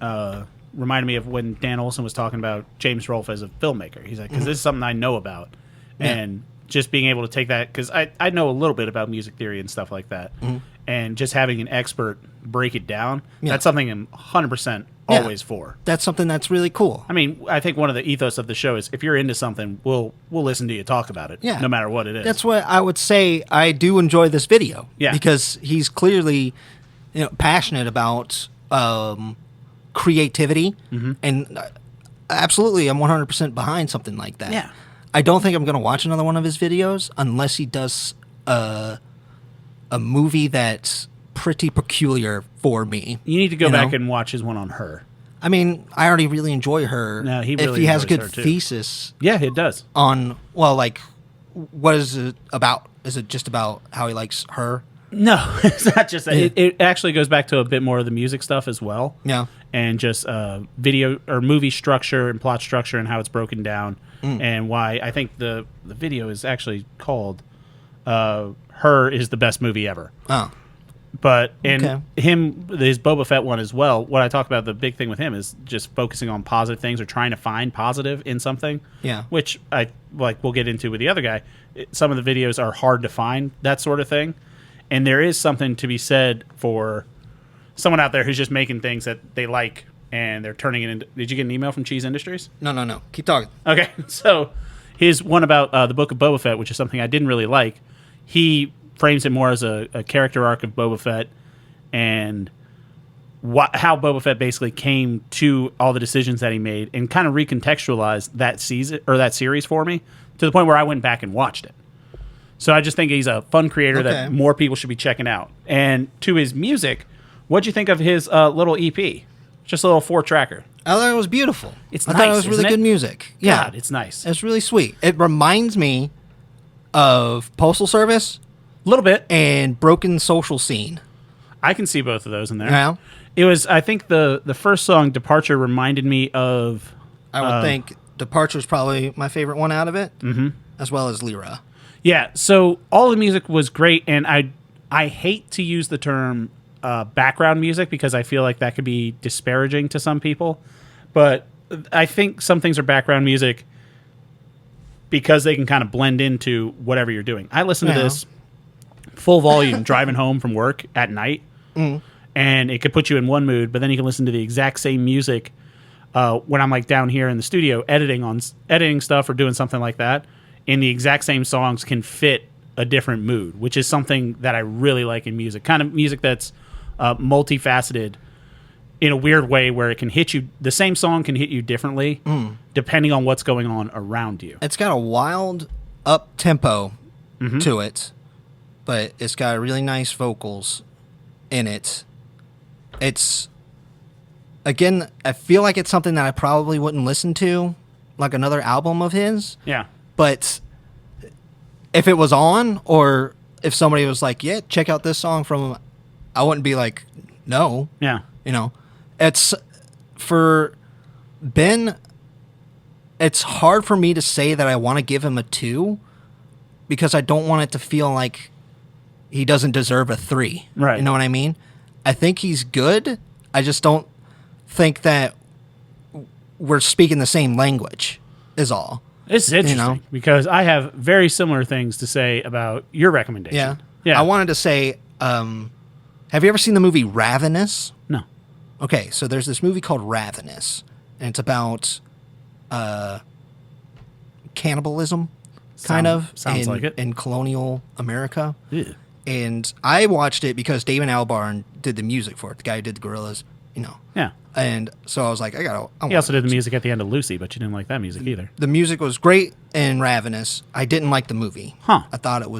reminded me of when Dan Olson was talking about James Rolfe as a filmmaker. He's like, because this is something I know about. And just being able to take that, because I know a little bit about music theory and stuff like that. And just having an expert break it down, that's something I'm 100% always for. That's something that's really cool. I mean, I think one of the ethos of the show is if you're into something, we'll listen to you talk about it, no matter what it is. That's what I would say. I do enjoy this video, because he's clearly, you know, passionate about creativity, and absolutely, I'm 100% behind something like that. Yeah. I don't think I'm going to watch another one of his videos unless he does a movie that's pretty peculiar for me. You need to go back and watch his one on Her. I mean, I already really enjoy Her. No, he really if he has a enjoys good Her, too. thesis. Yeah, it does. On, well, like, what is it about? Is it just about how he likes her? No, it's not just that. It actually goes back to a bit more of the music stuff as well. Yeah. And just video or movie structure and plot structure and how it's broken down. And why I think the video is actually called Her is the best movie ever. Oh. But his Boba Fett one as well, what I talk about, the big thing with him is just focusing on positive things or trying to find positive in something. Yeah. Which we'll get into with the other guy. Some of the videos are hard to find, that sort of thing. And there is something to be said for someone out there who's just making things that they like and they're turning it into... Did you get an email from Cheese Industries? No. Keep talking. Okay. So his one about the Book of Boba Fett, which is something I didn't really like, he frames it more as a character arc of Boba Fett and how Boba Fett basically came to all the decisions that he made and kind of recontextualized that season or that series for me to the point where I went back and watched it. So I just think he's a fun creator that more people should be checking out. And to his music, what'd you think of his little EP? Just a little 4-tracker. I thought it was beautiful. It's I nice, thought it was really good music. Yeah, God, it's nice. It's really sweet. It reminds me of Postal Service A little bit. and Broken Social Scene. I can see both of those in there. Yeah. It was, I think the first song, Departure, reminded me of... I would think Departure is probably my favorite one out of it, as well as Lyra. Yeah, so all the music was great, and I hate to use the term background music because I feel like that could be disparaging to some people, but I think some things are background music because they can kind of blend into whatever you're doing. I listen to this full volume driving home from work at night, and it could put you in one mood, but then you can listen to the exact same music when I'm like down here in the studio editing stuff or doing something like that, and the exact same songs can fit a different mood, which is something that I really like in music. Kind of music that's multifaceted in a weird way where it can hit you. The same song can hit you differently depending on what's going on around you. It's got a wild up tempo to it, but it's got really nice vocals in it. It's, again, I feel like it's something that I probably wouldn't listen to, like another album of his. Yeah. But if it was on, or if somebody was like, yeah, check out this song from him, I wouldn't be like, no. Yeah. You know, it's, for Ben, it's hard for me to say that I want to give him a 2 because I don't want it to feel like he doesn't deserve a 3. Right. You know what I mean? I think he's good. I just don't think that we're speaking the same language is all. This is interesting know? because I have very similar things to say about your recommendation. Yeah. Yeah. I wanted to say, have you ever seen the movie Ravenous? No. Okay, so there's this movie called Ravenous, and it's about cannibalism, Sounds like it. in colonial America. Ew. And I watched it because David Albarn did the music for it, the guy who did the Gorillas, Yeah. And so I was like, He also did the music at the end of Lucy, but you didn't like that music either. The music was great in Ravenous. I didn't like the movie. Huh. I thought it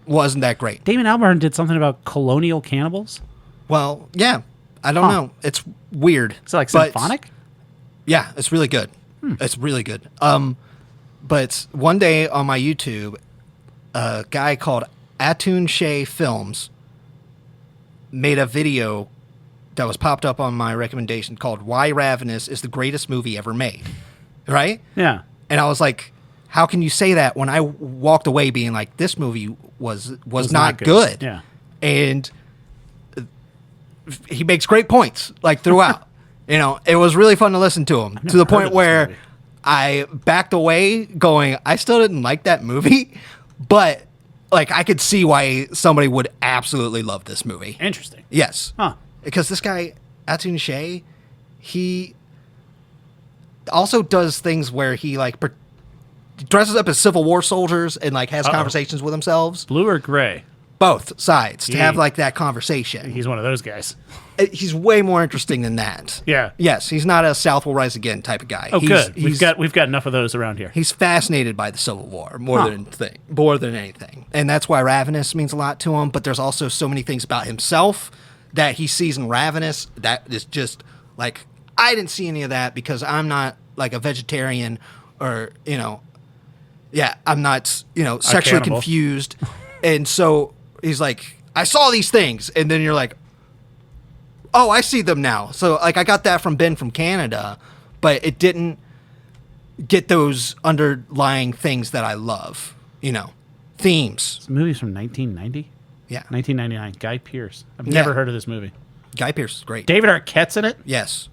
wasn't that great. David Albarn did something about colonial cannibals? Well, yeah. I don't know. It's weird. Is it like but- symphonic? Yeah, it's really good. It's really good. But one day on my YouTube, a guy called Atun Shea Films made a video that was popped up on my recommendation called "Why Ravenous is the Greatest Movie Ever Made." Right? Yeah. And I was like, "How can you say that?" When I walked away being like, "This movie was not good." Yeah. And he makes great points like throughout. It was really fun to listen to him to the heard point of this where movie. I backed away going, I still didn't like that movie, but like I could see why somebody would absolutely love this movie. Interesting. Yes. Huh. Because this guy, Atun Shea, he also does things where he like dresses up as Civil War soldiers and like has conversations with themselves. Blue or gray? Both sides to Yeah. have like that conversation. He's one of those guys. He's way more interesting than that. Yeah. Yes, he's not a South will rise again type of guy. Oh, good. He's We've got enough of those around here. He's fascinated by the Civil War more than anything, and that's why Ravenous means a lot to him. But there's also so many things about himself that he sees in Ravenous that is just like I didn't see any of that because I'm not like a vegetarian or I'm not sexually cannibal. confused, and so he's like I saw these things, and then you're like, oh, I see them now. So, like, I got that from Ben from Canada, but it didn't get those underlying things that I love, themes. This movie's from 1990? Yeah. 1999. Guy Pearce. I've never heard of this movie. Guy Pearce is great. David Arquette's in it? Yes.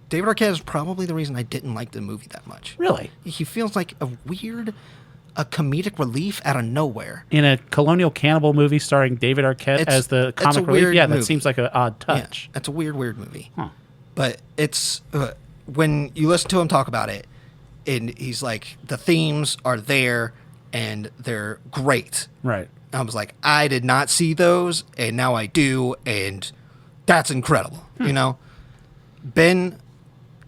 David Arquette is probably the reason I didn't like the movie that much. Really? He feels like a comedic relief out of nowhere. In a colonial cannibal movie starring David Arquette as the it's a comic relief? weird Yeah, that movie. seems like an odd touch. Yeah, that's a weird movie. Huh. But it's when you listen to him talk about it, and he's like, the themes are there and they're great. Right. I was like, I did not see those, and now I do, and that's incredible. Ben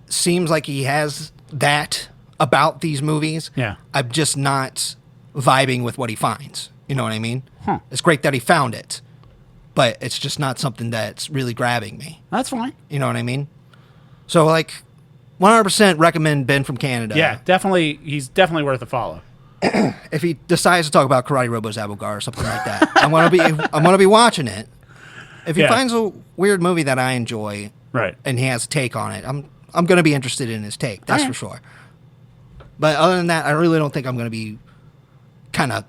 seems like he has that about these movies. Yeah. I'm just not vibing with what he finds. You know what I mean? Huh. It's great that he found it, but it's just not something that's really grabbing me. That's fine. You know what I mean? So, like, 100% recommend Ben from Canada. Yeah, definitely. He's definitely worth a follow. If he decides to talk about Karate Robo Zabugar or something like that, I'm gonna be watching it. If he Yeah. finds a weird movie that I enjoy, Right. and he has a take on it, I'm gonna be interested in his take. That's All right. for sure. But other than that, I really don't think I'm gonna be kind of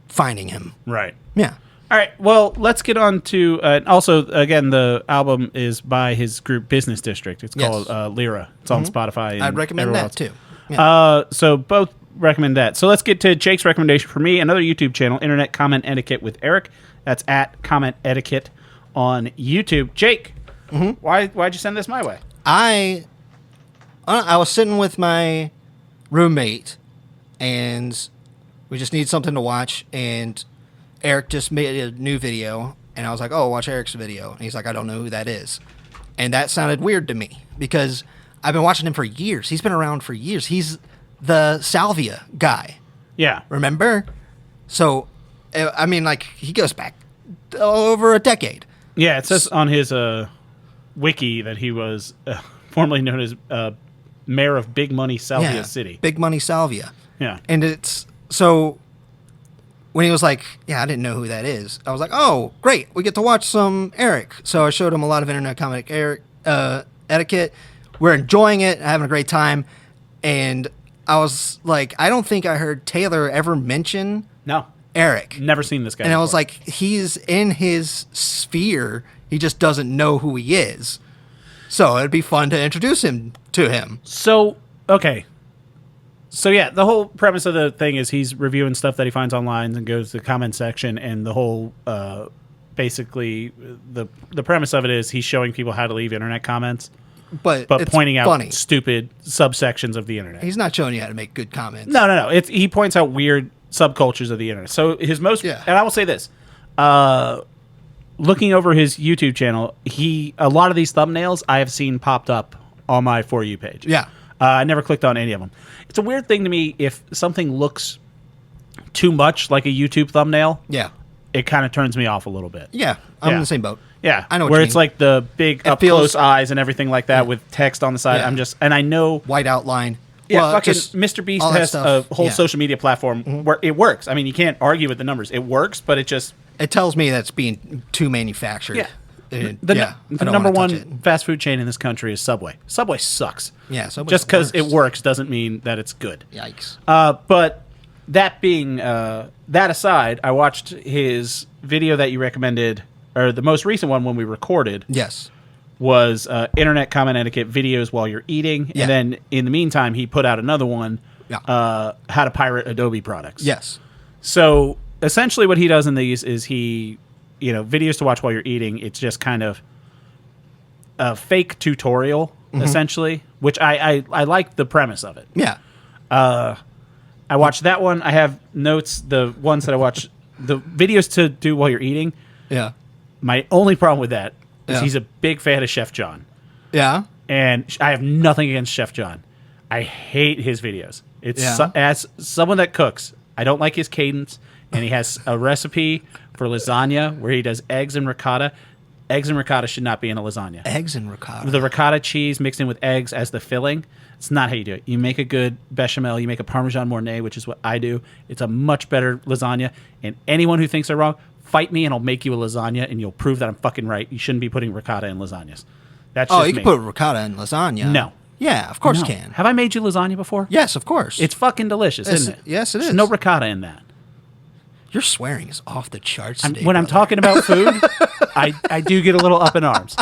finding him. Right. Yeah. All right. Well, let's get on to also again the album is by his group Business District. It's Yes. called Lyra. It's on Spotify. And I'd recommend everywhere that else. too. Yeah. So both recommend that. So let's get to Jake's recommendation for me. Another YouTube channel, Internet Comment Etiquette with Erik. That's at Comment Etiquette on YouTube. Jake, why'd you send this my way? I was sitting with my roommate, and we just need something to watch, and Erik just made a new video, and I was like, oh, watch Erik's video. And he's like, I don't know who that is. And that sounded weird to me, because I've been watching him for years. He's been around for years. He's the Salvia guy, Yeah. remember? So, I mean, like, he goes back over a decade. Yeah, it says on his wiki that he was formerly known as mayor of Big Money Salvia City. Big Money Salvia. Yeah. And it's so when he was like, yeah, I didn't know who that is. I was like, oh, great. We get to watch some Erik. So I showed him a lot of Internet Comic Etiquette. We're enjoying it, having a great time. And I was like, I don't think I heard Taylor ever mention No. Erik. Never seen this guy And I was before. like, he's in his sphere. He just doesn't know who he is. So it'd be fun to introduce him to him. So, okay. So yeah, the whole premise of the thing is he's reviewing stuff that he finds online and goes to the comment section, and the whole basically the premise of it is he's showing people how to leave internet comments, but it's pointing out funny. stupid subsections of the internet. He's not showing you how to make good comments. No. He points out weird subcultures of the internet. So his most, and I will say this, looking over his YouTube channel, a lot of these thumbnails I have seen popped up on my For You page. Yeah. I never clicked on any of them. It's a weird thing to me if something looks too much like a YouTube thumbnail. Yeah. It kind of turns me off a little bit. Yeah. I'm in the same boat. Yeah. I know what where you it's mean. like the big up close eyes and everything like that with text on the side. Yeah. And I know. White outline. Yeah, Well, fucking just Mr. Beast all that has stuff. a whole Yeah. social media platform where it works. I mean, you can't argue with the numbers. It works, but it just. It tells me that's being too manufactured. Yeah. And, The I don't number wanna touch one fast food chain in this country is Subway. Subway sucks. Yeah, Subway's just the because it worst. works doesn't mean that it's good. Yikes. But that being that aside, I watched his video that you recommended, or the most recent one when we recorded. Yes. Was internet comment etiquette videos while you're eating, Yeah. and then in the meantime he put out another one, Yeah. how to pirate Adobe products. Yes. So essentially, what he does in these is videos to watch while you're eating. It's just kind of a fake tutorial, essentially, which I like the premise of it. Yeah. I watched that one. I have notes. The ones that I watch, the videos to do while you're eating. Yeah. My only problem with that is Yeah. he's a big fan of Chef John. Yeah. And I have nothing against Chef John. I hate his videos. It's Yeah. as someone that cooks, I don't like his cadence. And he has a recipe for lasagna where he does eggs and ricotta. Eggs and ricotta should not be in a lasagna. Eggs and ricotta. The ricotta cheese mixed in with eggs as the filling. It's not how you do it. You make a good bechamel. You make a Parmesan Mornay, which is what I do. It's a much better lasagna. And anyone who thinks they're wrong, fight me and I'll make you a lasagna and you'll prove that I'm fucking right. You shouldn't be putting ricotta in lasagnas. That's just you me. can put ricotta in lasagna. No. Yeah, of course No. you can. Have I made you lasagna before? Yes, of course. It's fucking delicious, Yes, isn't it? yes, it There's is. no ricotta in that. Your swearing is off the charts today, When I'm brother. talking about food, I do get a little up in arms.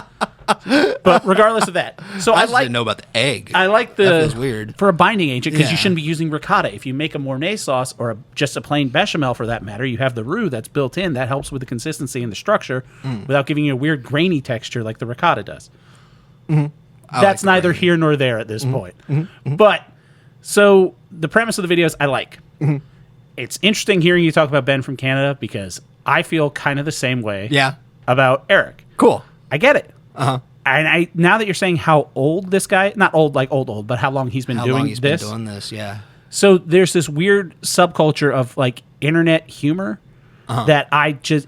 But regardless of that, so I I just like didn't know about the egg. I like the That feels weird. for a binding agent because you Yeah. shouldn't be using ricotta. If you make a Mornay sauce or just a plain bechamel for that matter, you have the roux that's built in that helps with the consistency and the structure without giving you a weird grainy texture like the ricotta does. That's like neither here nor there at this point. But so the premise of the videos I like. It's interesting hearing you talk about Ben from Canada because I feel kind of the same way Yeah. about Erik. Cool. I get it. Uh-huh. And now that you're saying how old this guy, not old like old, but how long he's been How doing long he's this. been doing this, yeah. So there's this weird subculture of like internet humor that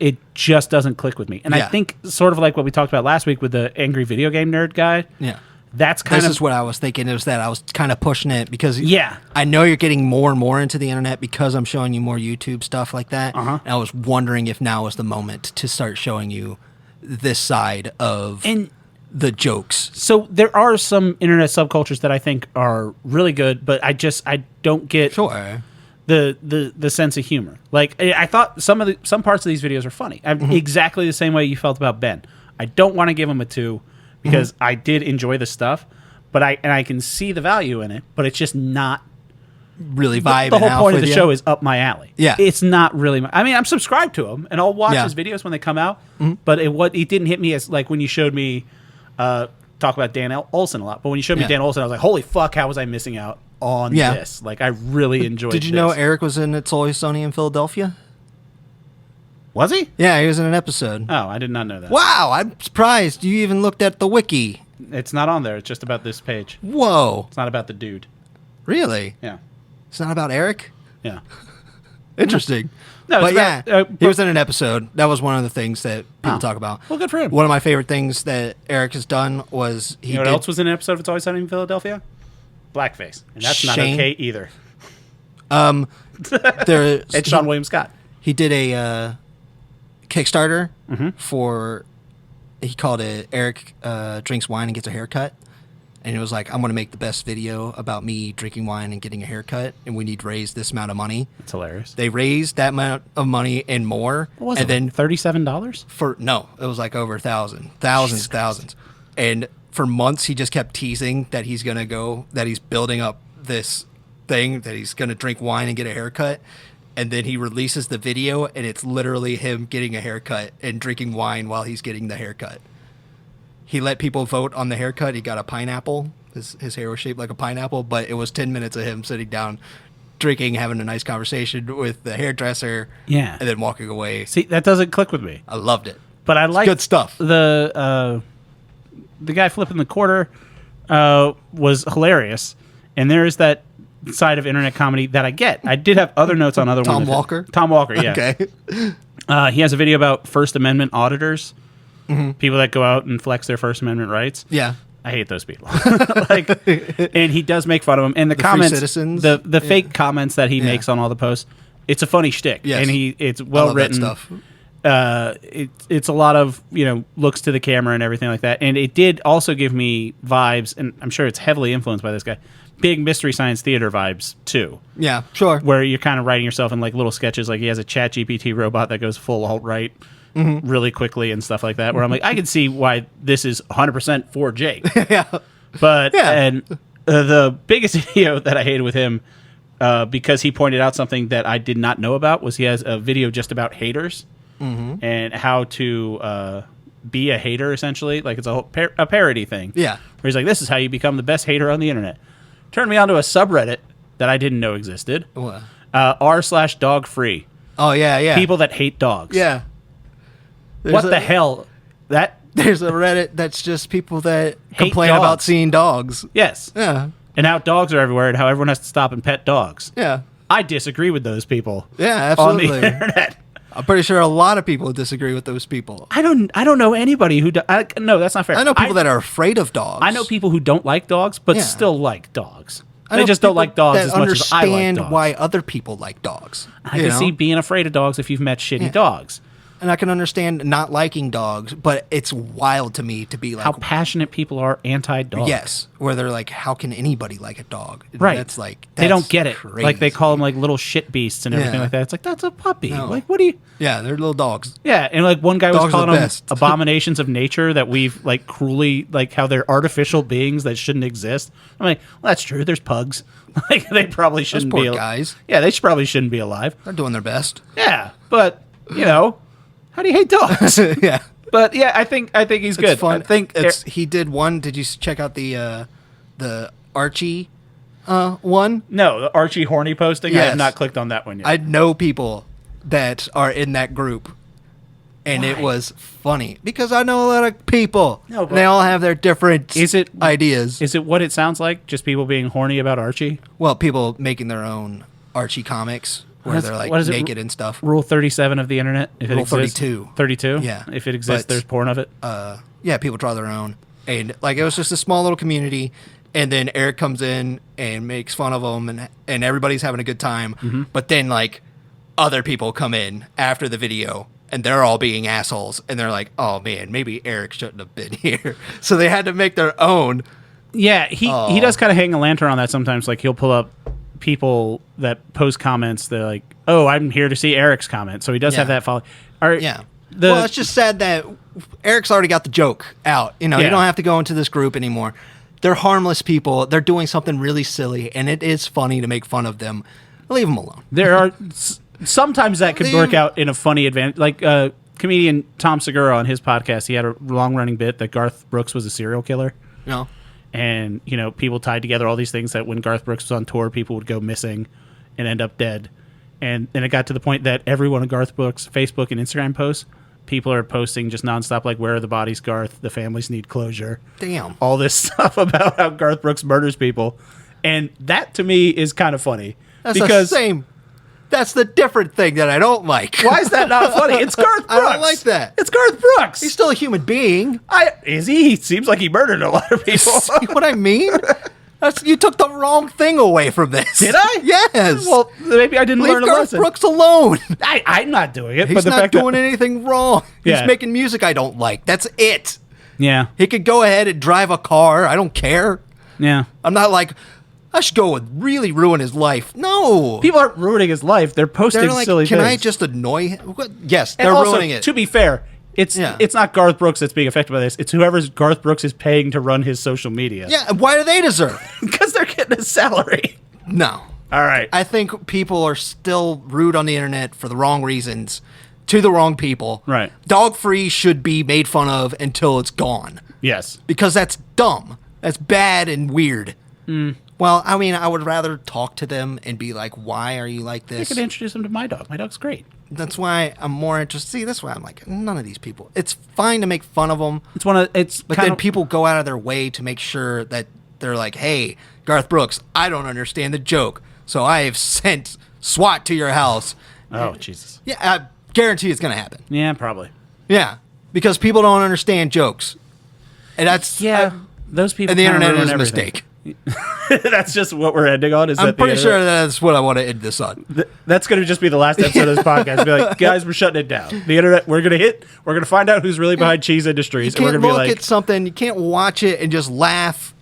it just doesn't click with me. And I Yeah. think sort of like what we talked about last week with the angry video game nerd guy. Yeah. That's kind This of is what I was thinking, is that I was kind of pushing it because Yeah. I know you're getting more and more into the internet because I'm showing you more YouTube stuff like that. And I was wondering if now is the moment to start showing you this side of And- the jokes. So there are some internet subcultures that I think are really good, but I don't get Sure. the sense of humor. Like I thought some parts of these videos are funny. I'm exactly the same way you felt about Ben. I don't want to give him a 2 because I did enjoy the stuff, but I can see the value in it, but it's just not Really vibing the whole out point of with the you. show is up my alley. Yeah. It's not really I mean, I'm subscribed to him and I'll watch Yeah. his videos when they come out, but it didn't hit me as like when you showed me talk about Dan Olson a lot. But when you showed me Yeah. Dan Olson, I was like, holy fuck, how was I missing out on Yeah. this? Like I really enjoyed Did you this. know Erik was in It's Always Sunny in Philadelphia? Was he? Yeah, he was in an episode. Oh, I did not know that. Wow, I'm surprised you even looked at the wiki. It's not on there. It's just about this page. Whoa. It's not about the dude. Really? Yeah. It's not about Erik? Yeah. Interesting. No, but it's yeah, about- he was in an episode. That was one of the things that people Oh. talk about. Well, good for him. One of my favorite things that Erik has done was he You know what did else was in an episode of It's Always Sunny in Philadelphia? Blackface. And that's not Shane? okay either. there. It's Sean William Scott. He did a Kickstarter Mm-hmm. for. He called it Erik Drinks Wine and Gets a Haircut. And it was like, I'm going to make the best video about me drinking wine and getting a haircut, and we need to raise this amount of money. It's hilarious. They raised that amount of money and more. What was and it? then $37? it was like over thousands. And for months, he just kept teasing that he's building up this thing that he's going to drink wine and get a haircut. And then he releases the video, and it's literally him getting a haircut and drinking wine while he's getting the haircut. He let people vote on the haircut. He got a pineapple. His hair was shaped like a pineapple, but it was 10 minutes of him sitting down, drinking, having a nice conversation with the hairdresser, and then walking away. See, that doesn't click with me. I loved it. But I like good stuff. The guy flipping the quarter was hilarious, and there is that side of internet comedy that I get. I did have other notes on other Tom ones. Walker? Tom Walker, yeah. Okay. He has a video about First Amendment auditors, people that go out and flex their First Amendment rights. Yeah. I hate those people. And he does make fun of them. And the comments, free citizens. the fake comments that he makes on all the posts, it's a funny shtick. Yes. And it's well written. That stuff. It's a lot of looks to the camera and everything like that. And it did also give me vibes, and I'm sure it's heavily influenced by this guy, big Mystery Science Theater vibes too. Yeah, sure. Where you're kind of writing yourself in like little sketches. Like he has a Chat GPT robot that goes full alt-right really quickly and stuff like that. Where I'm like, I can see why this is 100% for Jake. Yeah. But and the biggest video that I hated with him, because he pointed out something that I did not know about, was he has a video just about haters and how to be a hater, essentially. Like it's a whole a parody thing. Yeah. Where he's like, this is how you become the best hater on the internet. Turned me onto a subreddit that I didn't know existed. What? r/dog free. Oh, yeah. People that hate dogs. Yeah. What the hell? There's a Reddit that's just people that Hate complain dogs. about seeing dogs. Yes. Yeah. And how dogs are everywhere and how everyone has to stop and pet dogs. Yeah. I disagree with those people. Yeah, On the absolutely. internet. I'm pretty sure a lot of people disagree with those people. I don't know anybody who no, that's not fair. I know people that are afraid of dogs. I know people who don't like dogs but Yeah. still like dogs. I They know just don't people like dogs that as much as I like understand dogs. why other people like dogs. I can see being afraid of dogs if you've met shitty dogs. And I can understand not liking dogs, but it's wild to me to be like How passionate people are anti-dog. yes, where they're like, how can anybody like a dog? Right. That's like they don't that's get it. crazy. Like they call them like little shit beasts and everything Yeah. like that. It's like that's a puppy. No. Like what do you? Yeah, they're little dogs. Yeah, and like one guy was Dogs are calling the them best. abominations of nature that we've like cruelly like how they're artificial beings that shouldn't exist. I'm like, well, that's true. There's pugs. Like they probably shouldn't poor be guys. Yeah, they probably shouldn't be alive. They're doing their best. Yeah, but how do you hate dogs? Yeah. But yeah, I think he's good. It's fun. I think he did one. Did you check out the Archie one? no, the Archie horny posting. I Yes. have not clicked on that one yet. I know people that are in that group, and it Why? was funny because I know a lot of people. No, but- and they all have their different Is it- ideas. Is it what it sounds like? Just people being horny about Archie? Well, people making their own Archie comics where What is- they're like what is it? naked and stuff. Rule 37 of the internet. If Rule it exists. 32. 32? Yeah. If it exists, But, there's porn of it. Yeah, people draw their own, and like it was just a small little community. And then Eric comes in and makes fun of them, and everybody's having a good time. Mm-hmm. But then like other people come in after the video, and they're all being assholes, and they're like, "Oh man, maybe Eric shouldn't have been here." So they had to make their own. Yeah, he does kind of hang a lantern on that sometimes. Like he'll pull up people that post comments. They're like, "Oh, I'm here to see Eric's comment." So he does have Yeah. that follow. All right, Yeah. Well, it's just sad that Eric's already got the joke out. You Yeah. don't have to go into this group anymore. They're harmless people. They're doing something really silly, and it is funny to make fun of them. Leave them alone. there are sometimes that could work out in a funny advantage. Like comedian Tom Segura on his podcast, he had a long running bit that Garth Brooks was a serial killer. You know? And people tied together all these things that when Garth Brooks was on tour, people would go missing and end up dead. And it got to the point that every one of Garth Brooks' Facebook and Instagram posts, people are posting just nonstop, like, where are the bodies, Garth? The families need closure. Damn. All this stuff about how Garth Brooks murders people. And that, to me, is kind of funny. That's the same. That's the different thing that I don't like. Why is that not funny? It's Garth Brooks. I don't like that. It's Garth Brooks. He's still a human being. Is he? He seems like he murdered a lot of people. See what I mean? You took the wrong thing away from this. Did I? Yes. Well, maybe I didn't leave learn a Garth lesson. Brooks alone. I'm not doing it. He's but the not fact doing that, anything wrong. Yeah. He's making music I don't like. That's it. Yeah. He could go ahead and drive a car. I don't care. Yeah. I'm not like, I should go and really ruin his life. No. People aren't ruining his life. They're posting They're like, silly can things. I just annoy him? What? Yes, And they're also, ruining it. To be fair, it's not Garth Brooks that's being affected by this. It's whoever Garth Brooks is paying to run his social media. Yeah, why do they deserve it? Because they're getting a salary. No. All right. I think people are still rude on the internet for the wrong reasons to the wrong people. Right. Dog free should be made fun of until it's gone. Yes. Because that's dumb. That's bad and weird. Well, I mean, I would rather talk to them and be like, why are you like I this? could introduce them to my dog. My dog's great. That's why I'm more interested. See, that's why I'm like, none of these people. It's fine to make fun of them. But then people go out of their way to make sure that they're like, hey, Garth Brooks, I don't understand the joke. So I have sent SWAT to your house. Oh, Jesus. Yeah, I guarantee it's going to happen. Yeah, probably. Yeah, because people don't understand jokes. And that's... those people and the kinda internet ruin is a everything. mistake. That's just what we're ending on. I'm pretty sure that's what I want to end this on. That's going to just be the last episode of this podcast. Be like, guys, we're shutting it down. The internet, we're going to find out who's really behind cheese industries. You And we're can't going to look be like, at something, you can't watch it and just laugh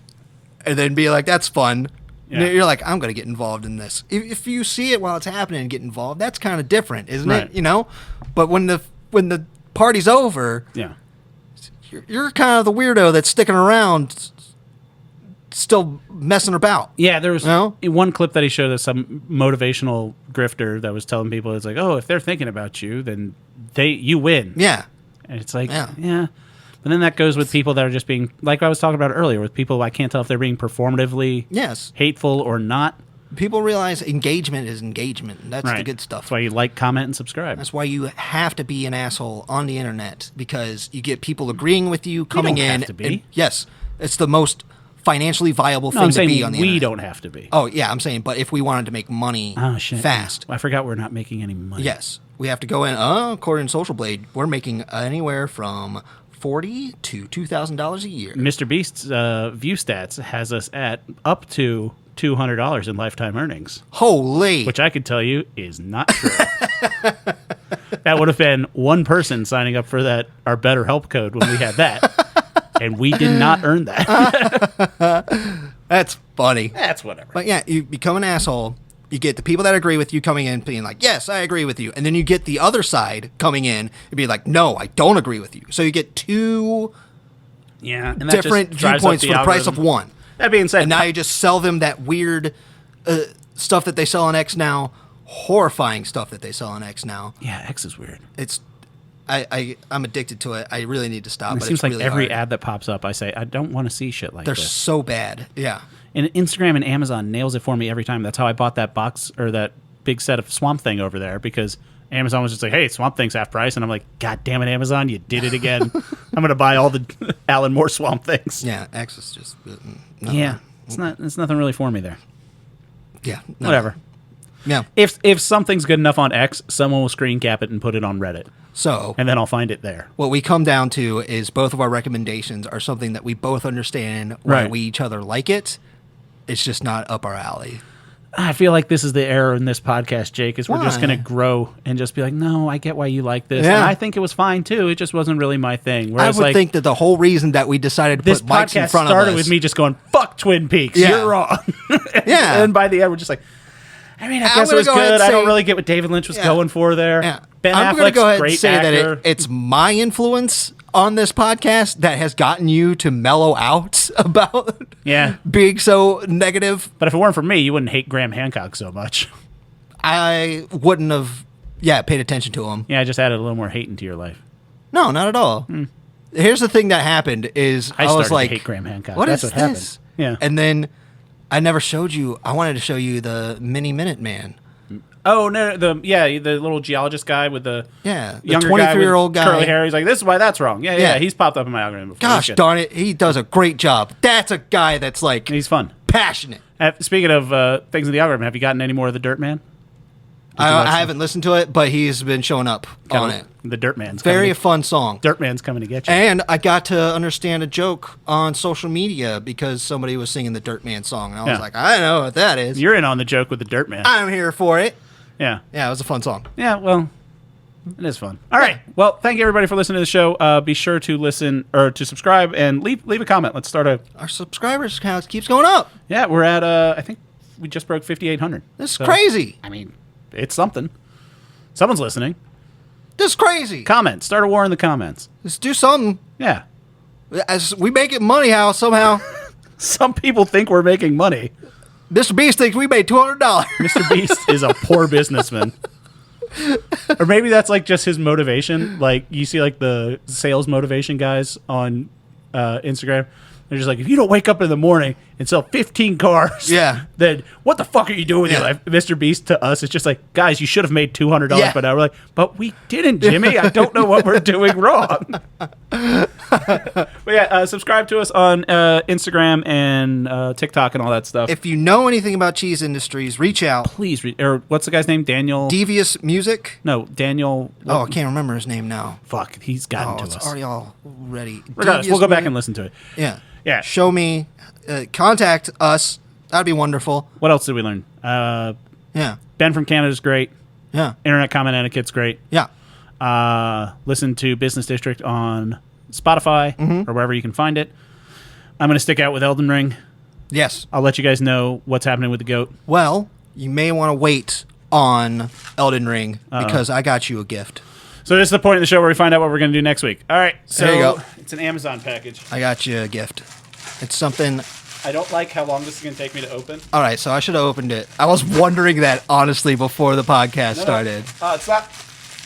and then be like, that's fun. Yeah. You're like, I'm going to get involved in this. If you see it while it's happening and get involved, that's kind of different, isn't Right. it? You know? But when the party's over, yeah. you're kind of the weirdo that's sticking around still messing about. Yeah, there was No? one clip that he showed us, some motivational grifter that was telling people, it's like, oh, if they're thinking about you, then you win. Yeah. And it's like, Yeah. yeah. But then that goes with people that are just being, like I was talking about earlier, with people I can't tell if they're being performatively Yes. hateful or not. People realize engagement is engagement. And that's the Right. good stuff. That's why you like, comment, and subscribe. That's why you have to be an asshole on the internet, because you get people agreeing with you, coming don't in. have to be. And yes, it's the most financially viable No, I'm thing to be saying on the we internet. don't have to be. Oh, yeah, I'm saying, but if we wanted to make money fast, I forgot we're not making any money. yes, we have to go in. According to Social Blade, we're making anywhere from $40,000 to $2,000 a year. Mr. Beast's view stats has us at up to $200 in lifetime earnings, Holy! which I could tell you is not true. That would have been one person signing up for our BetterHelp code when we had that. And we did not earn that. That's funny. That's whatever. But yeah, you become an asshole. You get the people that agree with you coming in being like, yes, I agree with you. And then you get the other side coming in and be like, no, I don't agree with you. So you get two and that different just drives viewpoints up for the price of algorithm. one. That being said, And now you just sell them that weird stuff that they sell on X now, horrifying stuff that they sell on X now. yeah, X is weird. It's I'm addicted to it. I really need to stop. It but seems it's like really every hard. ad that pops up, I say, I don't want to see shit like They're this. so bad. Yeah. And Instagram and Amazon nails it for me every time. That's how I bought that box or that big set of Swamp Thing over there, because Amazon was just like, hey, Swamp Thing's half price. And I'm like, God damn it, Amazon, you did it again. I'm going to buy all the Alan Moore Swamp Things. Yeah. X is just Yeah. It's nothing really for me there. Yeah. No. Whatever. Yeah. If something's good enough on X, someone will screen cap it and put it on Reddit. So And then I'll find it there. what we come down to is both of our recommendations are something that we both understand why Right. we each other like it. It's just not up our alley. I feel like this is the error in this podcast, Jake, is we're just Why? going to grow and just be like, no, I get why you like this. Yeah. And I think it was fine, too. It just wasn't really my thing. I Whereas, would like, think that the whole reason that we decided to this put mics in podcast front of started us with me just going, fuck Twin Peaks. Yeah. You're wrong. Yeah. And by the end, we're just like, I mean, I I'm guess it gonna was go ahead good. and I don't say- really get what David Lynch was Yeah. going for there. Yeah. Ben I'm going to Affleck's go ahead great and say actor. that it's my influence on this podcast that has gotten you to mellow out about Yeah. being so negative. But if it weren't for me, you wouldn't hate Graham Hancock so much. I wouldn't have, paid attention to him. Yeah, I just added a little more hate into your life. No, not at all. Here's the thing that happened is I I was started like, to hate Graham Hancock. What That's is what happened. this? Yeah. And then I never showed you. I wanted to show you the Mini Minute Man. Oh, no, the little geologist guy with the Yeah, the younger guy with 23-year-old guy. curly hair. He's like, this is why that's wrong. Yeah, Yeah. he's popped up in my algorithm before. Gosh He's good. darn it, he does a great job. That's a guy that's like He's fun. passionate. Speaking of things in the algorithm, have you gotten any more of the Dirt Man? I haven't listened to it, but he's been showing up on it. The Dirt Man's Very coming a fun song. Dirt Man's coming to get you. And I got to understand a joke on social media because somebody was singing the Dirt Man song. And I was Yeah. like, I know what that is. You're in on the joke with the Dirt Man. I'm here for it. Yeah. Yeah, it was a fun song. Yeah, well, it is fun. All right. Well, thank you everybody for listening to the show. Be sure to listen or to subscribe and leave a comment. Let's start Our subscribers count keeps going up. Yeah, we're at I think we just broke 5,800. This is crazy. I mean, it's something. Someone's listening. This is crazy. Comment. Start a war in the comments. Let's do something. Yeah. As we make it money how somehow. Some people think we're making money. Mr. Beast thinks we made $200. Mr. Beast is a poor businessman. Or maybe that's like just his motivation. Like you see like the sales motivation guys on Instagram. They're just like, if you don't wake up in the morning and sell 15 cars, Yeah. then what the fuck are you doing with your Yeah. life? Mr. Beast to us, it's just like, guys, you should have made $200 Yeah. by now. We're like, but we didn't, Jimmy. I don't know what we're doing wrong. But yeah, subscribe to us on Instagram and TikTok and all that stuff. If you know anything about cheese industries, reach out. Please, or what's the guy's name? Daniel? Devious Music. No, Daniel. Oh, I can't remember his name now. Fuck, he's gotten Oh, to it's us. already all ready. Regardless, we'll go back and listen to it. Yeah. Yeah. Show me. Contact us. That'd be wonderful. What else did we learn? Yeah. Ben from Canada's great. Yeah. Internet Comment Etiquette's great. Yeah. Listen to Business District on Spotify or wherever you can find it. I'm going to stick out with Elden Ring. Yes. I'll let you guys know what's happening with the goat. Well, you may want to wait on Elden Ring because I got you a gift. So this is the point of the show where we find out what we're going to do next week. All right. So There you go. It's an Amazon package. I got you a gift. It's something. I don't like how long this is going to take me to open. All right, so I should have opened it. I was wondering that honestly before the podcast started. It's not.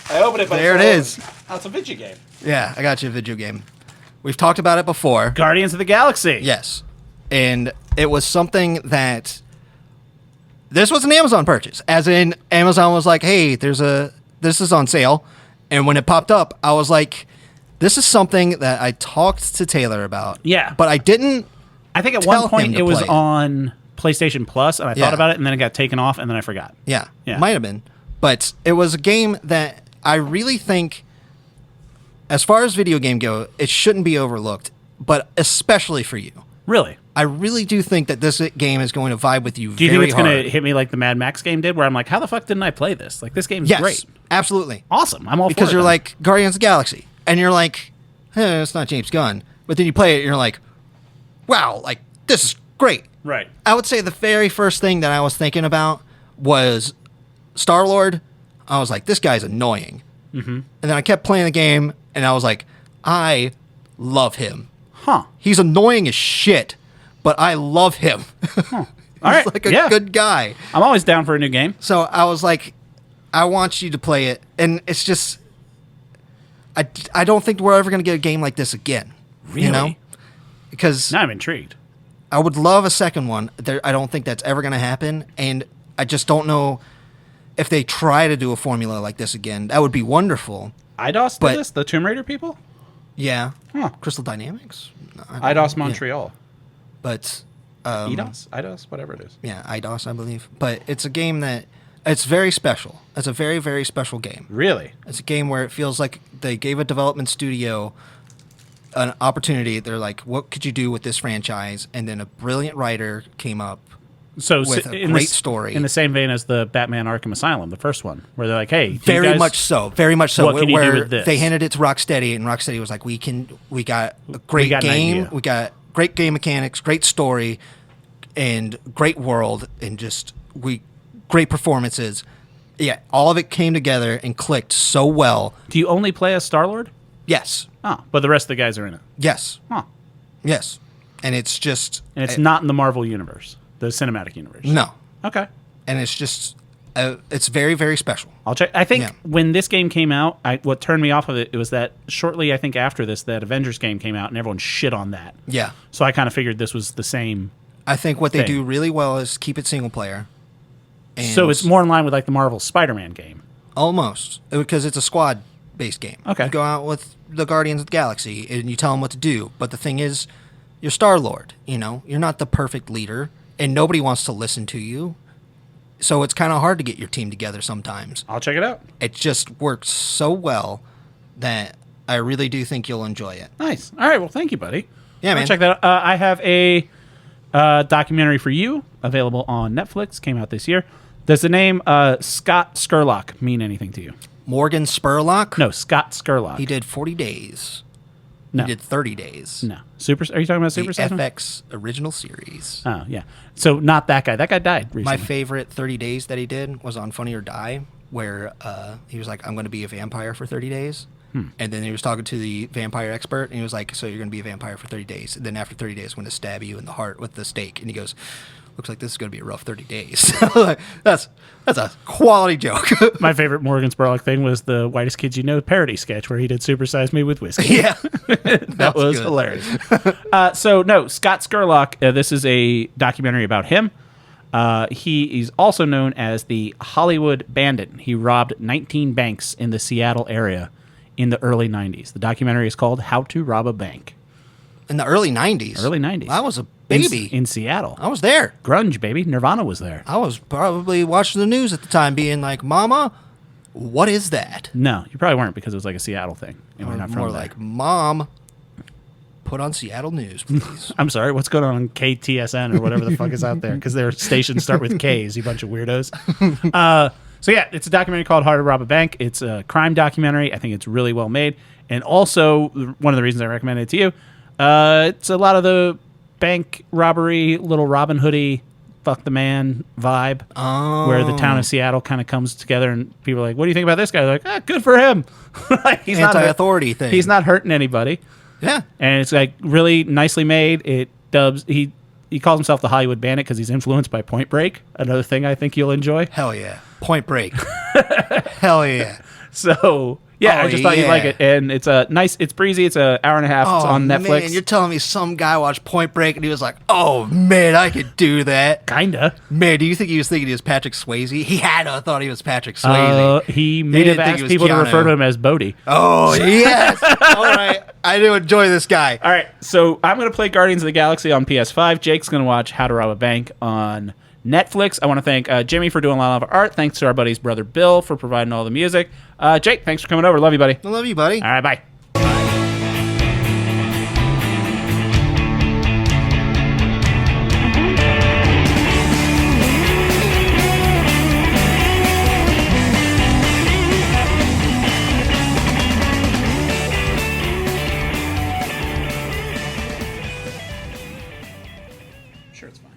I opened it, but There it is. Oh, it's a video game. Yeah, I got you a video game. We've talked about it before. Guardians of the Galaxy. Yes. And it was something that this was an Amazon purchase. As in Amazon was like, "Hey, this is on sale." And when it popped up, I was like, this is something that I talked to Taylor about. Yeah. But I didn't I think at tell one point him to it was play it. on PlayStation Plus, and I Yeah. thought about it, and then it got taken off, and then I forgot. Yeah. Yeah. Might have been. But it was a game that I really think, as far as video game go, it shouldn't be overlooked, but especially for you. Really? I really do think that this game is going to vibe with you Do you very think it's hard. going to hit me like the Mad Max game did, where I'm like, how the fuck didn't I play this? Like, this game's Yes, great. absolutely. Awesome. I'm all Because for it. you're then. like, Guardians of the Galaxy. And you're like, it's not James Gunn. But then you play it and you're like, wow, like, this is great. Right. I would say the very first thing that I was thinking about was Star-Lord. I was like, this guy's annoying. Mm-hmm. And then I kept playing the game, and I was like, I love him. Huh. He's annoying as shit, but I love him. All He's right. like a Yeah. good guy. I'm always down for a new game. So I was like, I want you to play it. And it's just, I don't think we're ever going to get a game like this again. Really? You know? Because Now I'm intrigued. I would love a second one. I don't think that's ever going to happen. And I just don't know if they try to do a formula like this again. That would be wonderful. IDOS But- did this? The Tomb Raider people? Yeah. Huh. Crystal Dynamics? No, I don't IDOS know. Yeah. Montreal. But, IDOS? IDOS? Whatever it is. yeah, IDOS, I believe. But it's a game that, it's very special. It's a very, very special game. Really? It's a game where it feels like they gave a development studio an opportunity. They're like, what could you do with this franchise? And then a brilliant writer came up. So With a in great the, story. in the same vein as the Batman Arkham Asylum, the first one, where they're like, "Hey, do you Very guys- much so. Very much so. What can you do where with this? they handed it to Rocksteady, and Rocksteady was like, we got a great got an game. idea. We got great game mechanics, great story, and great world, and just great performances. Yeah, all of it came together and clicked so well. Do you only play as Star-Lord? Yes. Oh, but the rest of the guys are in it. Yes. Huh. Yes. And it's just And it's not in the Marvel universe, the cinematic universe. no. Okay. And it's just it's very, very special. I'll check. I think Yeah. when this game came out, what turned me off of it was that shortly, I think after this, that Avengers game came out, and everyone shit on that. Yeah. So I kind of figured this was the same. I think what they Thing. do really well is keep it single player. And So it's more in line with like the Marvel Spider-Man game. almost because it's a squad based game. Okay. You go out with the Guardians of the Galaxy and you tell them what to do. But the thing is, you're Star-Lord, you know? You're not the perfect leader and nobody wants to listen to you. So it's kind of hard to get your team together sometimes. I'll check it out. It just works so well that I really do think you'll enjoy it. Nice. All right. Well, thank you, buddy. Yeah, I'll man. check that out. I have a documentary for you available on Netflix. Came out this year. Does the name Scott Skurlock mean anything to you? Morgan Spurlock? No, Scott Skurlock. He did 40 days. No. He did 30 days. No. Super. Are you talking about The Super Size Me? FX original series. Oh, yeah. So not that guy. That guy died recently. My favorite 30 days that he did was on Funny or Die, where he was like, I'm going to be a vampire for 30 days. And then he was talking to the vampire expert, and he was like, so you're going to be a vampire for 30 days. And then after 30 days, I'm going to stab you in the heart with the stake. And he goes, looks like this is going to be a rough 30 days. That's a quality joke. My favorite Morgan Spurlock thing was the Whitest Kids You Know parody sketch where he did Supersize Me with Whiskey. Yeah. That was good. hilarious. Scott Scurlock, this is a documentary about him. He is also known as the Hollywood Bandit. He robbed 19 banks in the Seattle area in the early 90s. The documentary is called How to Rob a Bank. In the early 90s? Early 90s. I was a baby. In Seattle. I was there. Grunge, baby. Nirvana was there. I was probably watching the news at the time being like, Mama, what is that? No, you probably weren't because it was like a Seattle thing. And we're Or not from more there. like, Mom, put on Seattle news, please. I'm sorry, what's going on KTSN or whatever the fuck is out there? Because their stations start with K's, you bunch of weirdos. It's a documentary called How to Rob a Bank. It's a crime documentary. I think it's really well made. And also, one of the reasons I recommend it to you, it's a lot of the bank robbery, little Robin Hood-y, fuck the man vibe, where the town of Seattle kind of comes together and people are like, what do you think about this guy? They're like, good for him. He's Anti-authority thing. He's not hurting anybody. Yeah. And it's like really nicely made. It dubs, he calls himself the Hollywood Bandit because he's influenced by Point Break, another thing I think you'll enjoy. Hell yeah. Point Break. Hell yeah. So, I just thought you'd like it. And it's it's breezy. It's an hour and a half. It's on Netflix. Man, you're telling me some guy watched Point Break and he was like, oh, man, I could do that. Kinda. Man, do you think he was thinking he was Patrick Swayze? He had to have thought he was Patrick Swayze. He may have asked people to refer to him as Bodhi. Oh, yes. All right. I do enjoy this guy. All right. So I'm going to play Guardians of the Galaxy on PS5. Jake's going to watch How to Rob a Bank on Netflix. I want to thank Jimmy for doing a lot of our art. Thanks to our buddy's brother Bill for providing all the music. Jake, thanks for coming over. Love you, buddy. I love you, buddy. All right, bye. Sure, it's fine.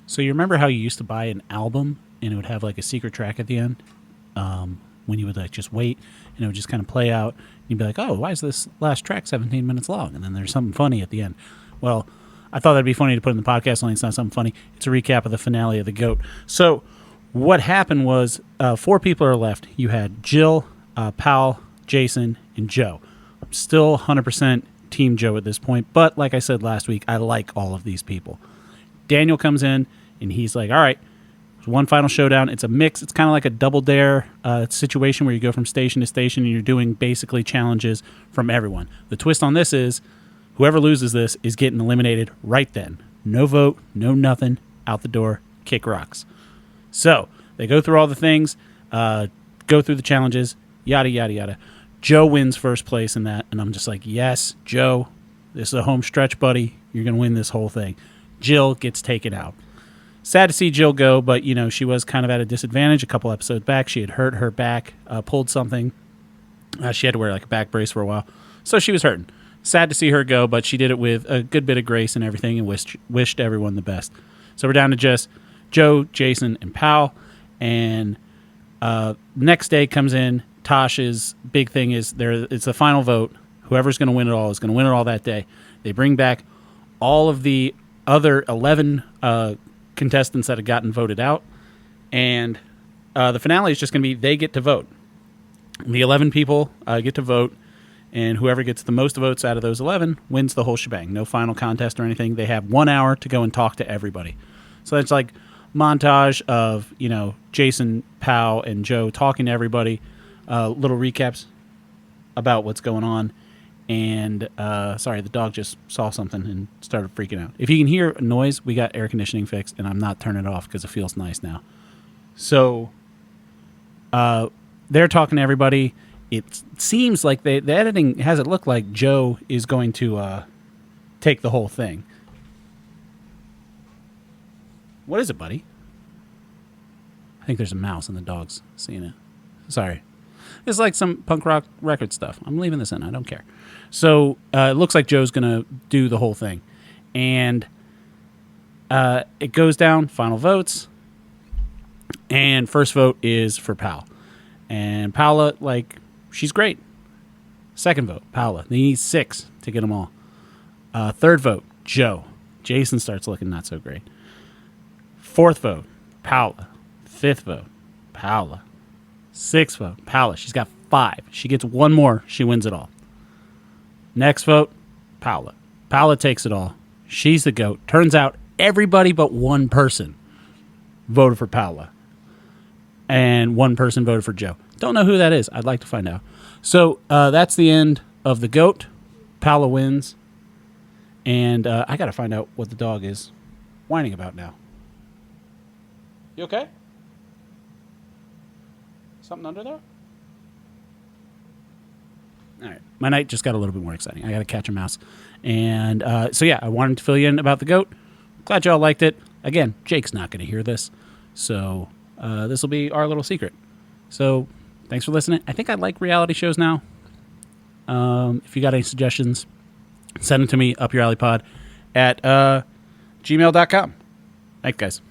So you remember how you used to buy an album and it would have like a secret track at the end? When you would like just wait and it would just kind of play out. You'd be like, oh, why is this last track 17 minutes long? And then there's something funny at the end. Well, I thought that'd be funny to put in the podcast, only it's not something funny. It's a recap of the finale of The GOAT. So what happened was 4 people are left. You had Jill, Pal, Jason, and Joe. I'm still 100% Team Joe at this point. But like I said last week, I like all of these people. Daniel comes in, and he's like, all right, there's one final showdown. It's a mix. It's kind of like a double dare situation where you go from station to station, and you're doing basically challenges from everyone. The twist on this is whoever loses this is getting eliminated right then. No vote, no nothing, out the door, kick rocks. So they go through all the things, go through the challenges, yada, yada, yada. Joe wins first place in that, and I'm just like, yes, Joe, this is a home stretch, buddy. You're going to win this whole thing. Jill gets taken out. Sad to see Jill go, but, you know, she was kind of at a disadvantage a couple episodes back. She had hurt her back, pulled something. She had to wear like a back brace for a while, so she was hurting. Sad to see her go, but she did it with a good bit of grace and everything, and wished everyone the best. So we're down to just Joe, Jason, and Pal, and next day comes in. Tosh's big thing is it's the final vote. Whoever's going to win it all is going to win it all that day. They bring back all of the other 11 contestants that had gotten voted out, and the finale is just going to be they get to vote. The 11 people get to vote, and whoever gets the most votes out of those 11 wins the whole shebang. No final contest or anything. They have 1 hour to go and talk to everybody. So it's like montage of, you know, Jason, Pal, and Joe talking to everybody. Little recaps about what's going on. And, sorry, the dog just saw something and started freaking out. If you can hear a noise, we got air conditioning fixed, and I'm not turning it off because it feels nice now. So, they're talking to everybody. It seems like the editing has it look like Joe is going to take the whole thing. What is it, buddy? I think there's a mouse and the dog's seeing it. Sorry. It's like some punk rock record stuff. I'm leaving this in. I don't care. So it looks like Joe's going to do the whole thing. And it goes down, final votes. And first vote is for Pal. And Paula, like, she's great. Second vote, Paula. They need 6 to get them all. Third vote, Joe. Jason starts looking not so great. Fourth vote, Paula. Fifth vote, Paula. Sixth vote, Paula. She's got 5. She gets 1 more. She wins it all. Next vote, Paula. Paula takes it all. She's the GOAT. Turns out everybody but one person voted for Paula. And one person voted for Joe. Don't know who that is. I'd like to find out. So that's the end of the GOAT. Paula wins. And I got to find out what the dog is whining about now. You okay? Something under there? All right. My night just got a little bit more exciting. I got to catch a mouse. And so, yeah, I wanted to fill you in about the GOAT. Glad y'all liked it. Again, Jake's not going to hear this. So this will be our little secret. So thanks for listening. I think I like reality shows now. If you got any suggestions, send them to me, upyouralleypod at gmail.com. Thanks, guys.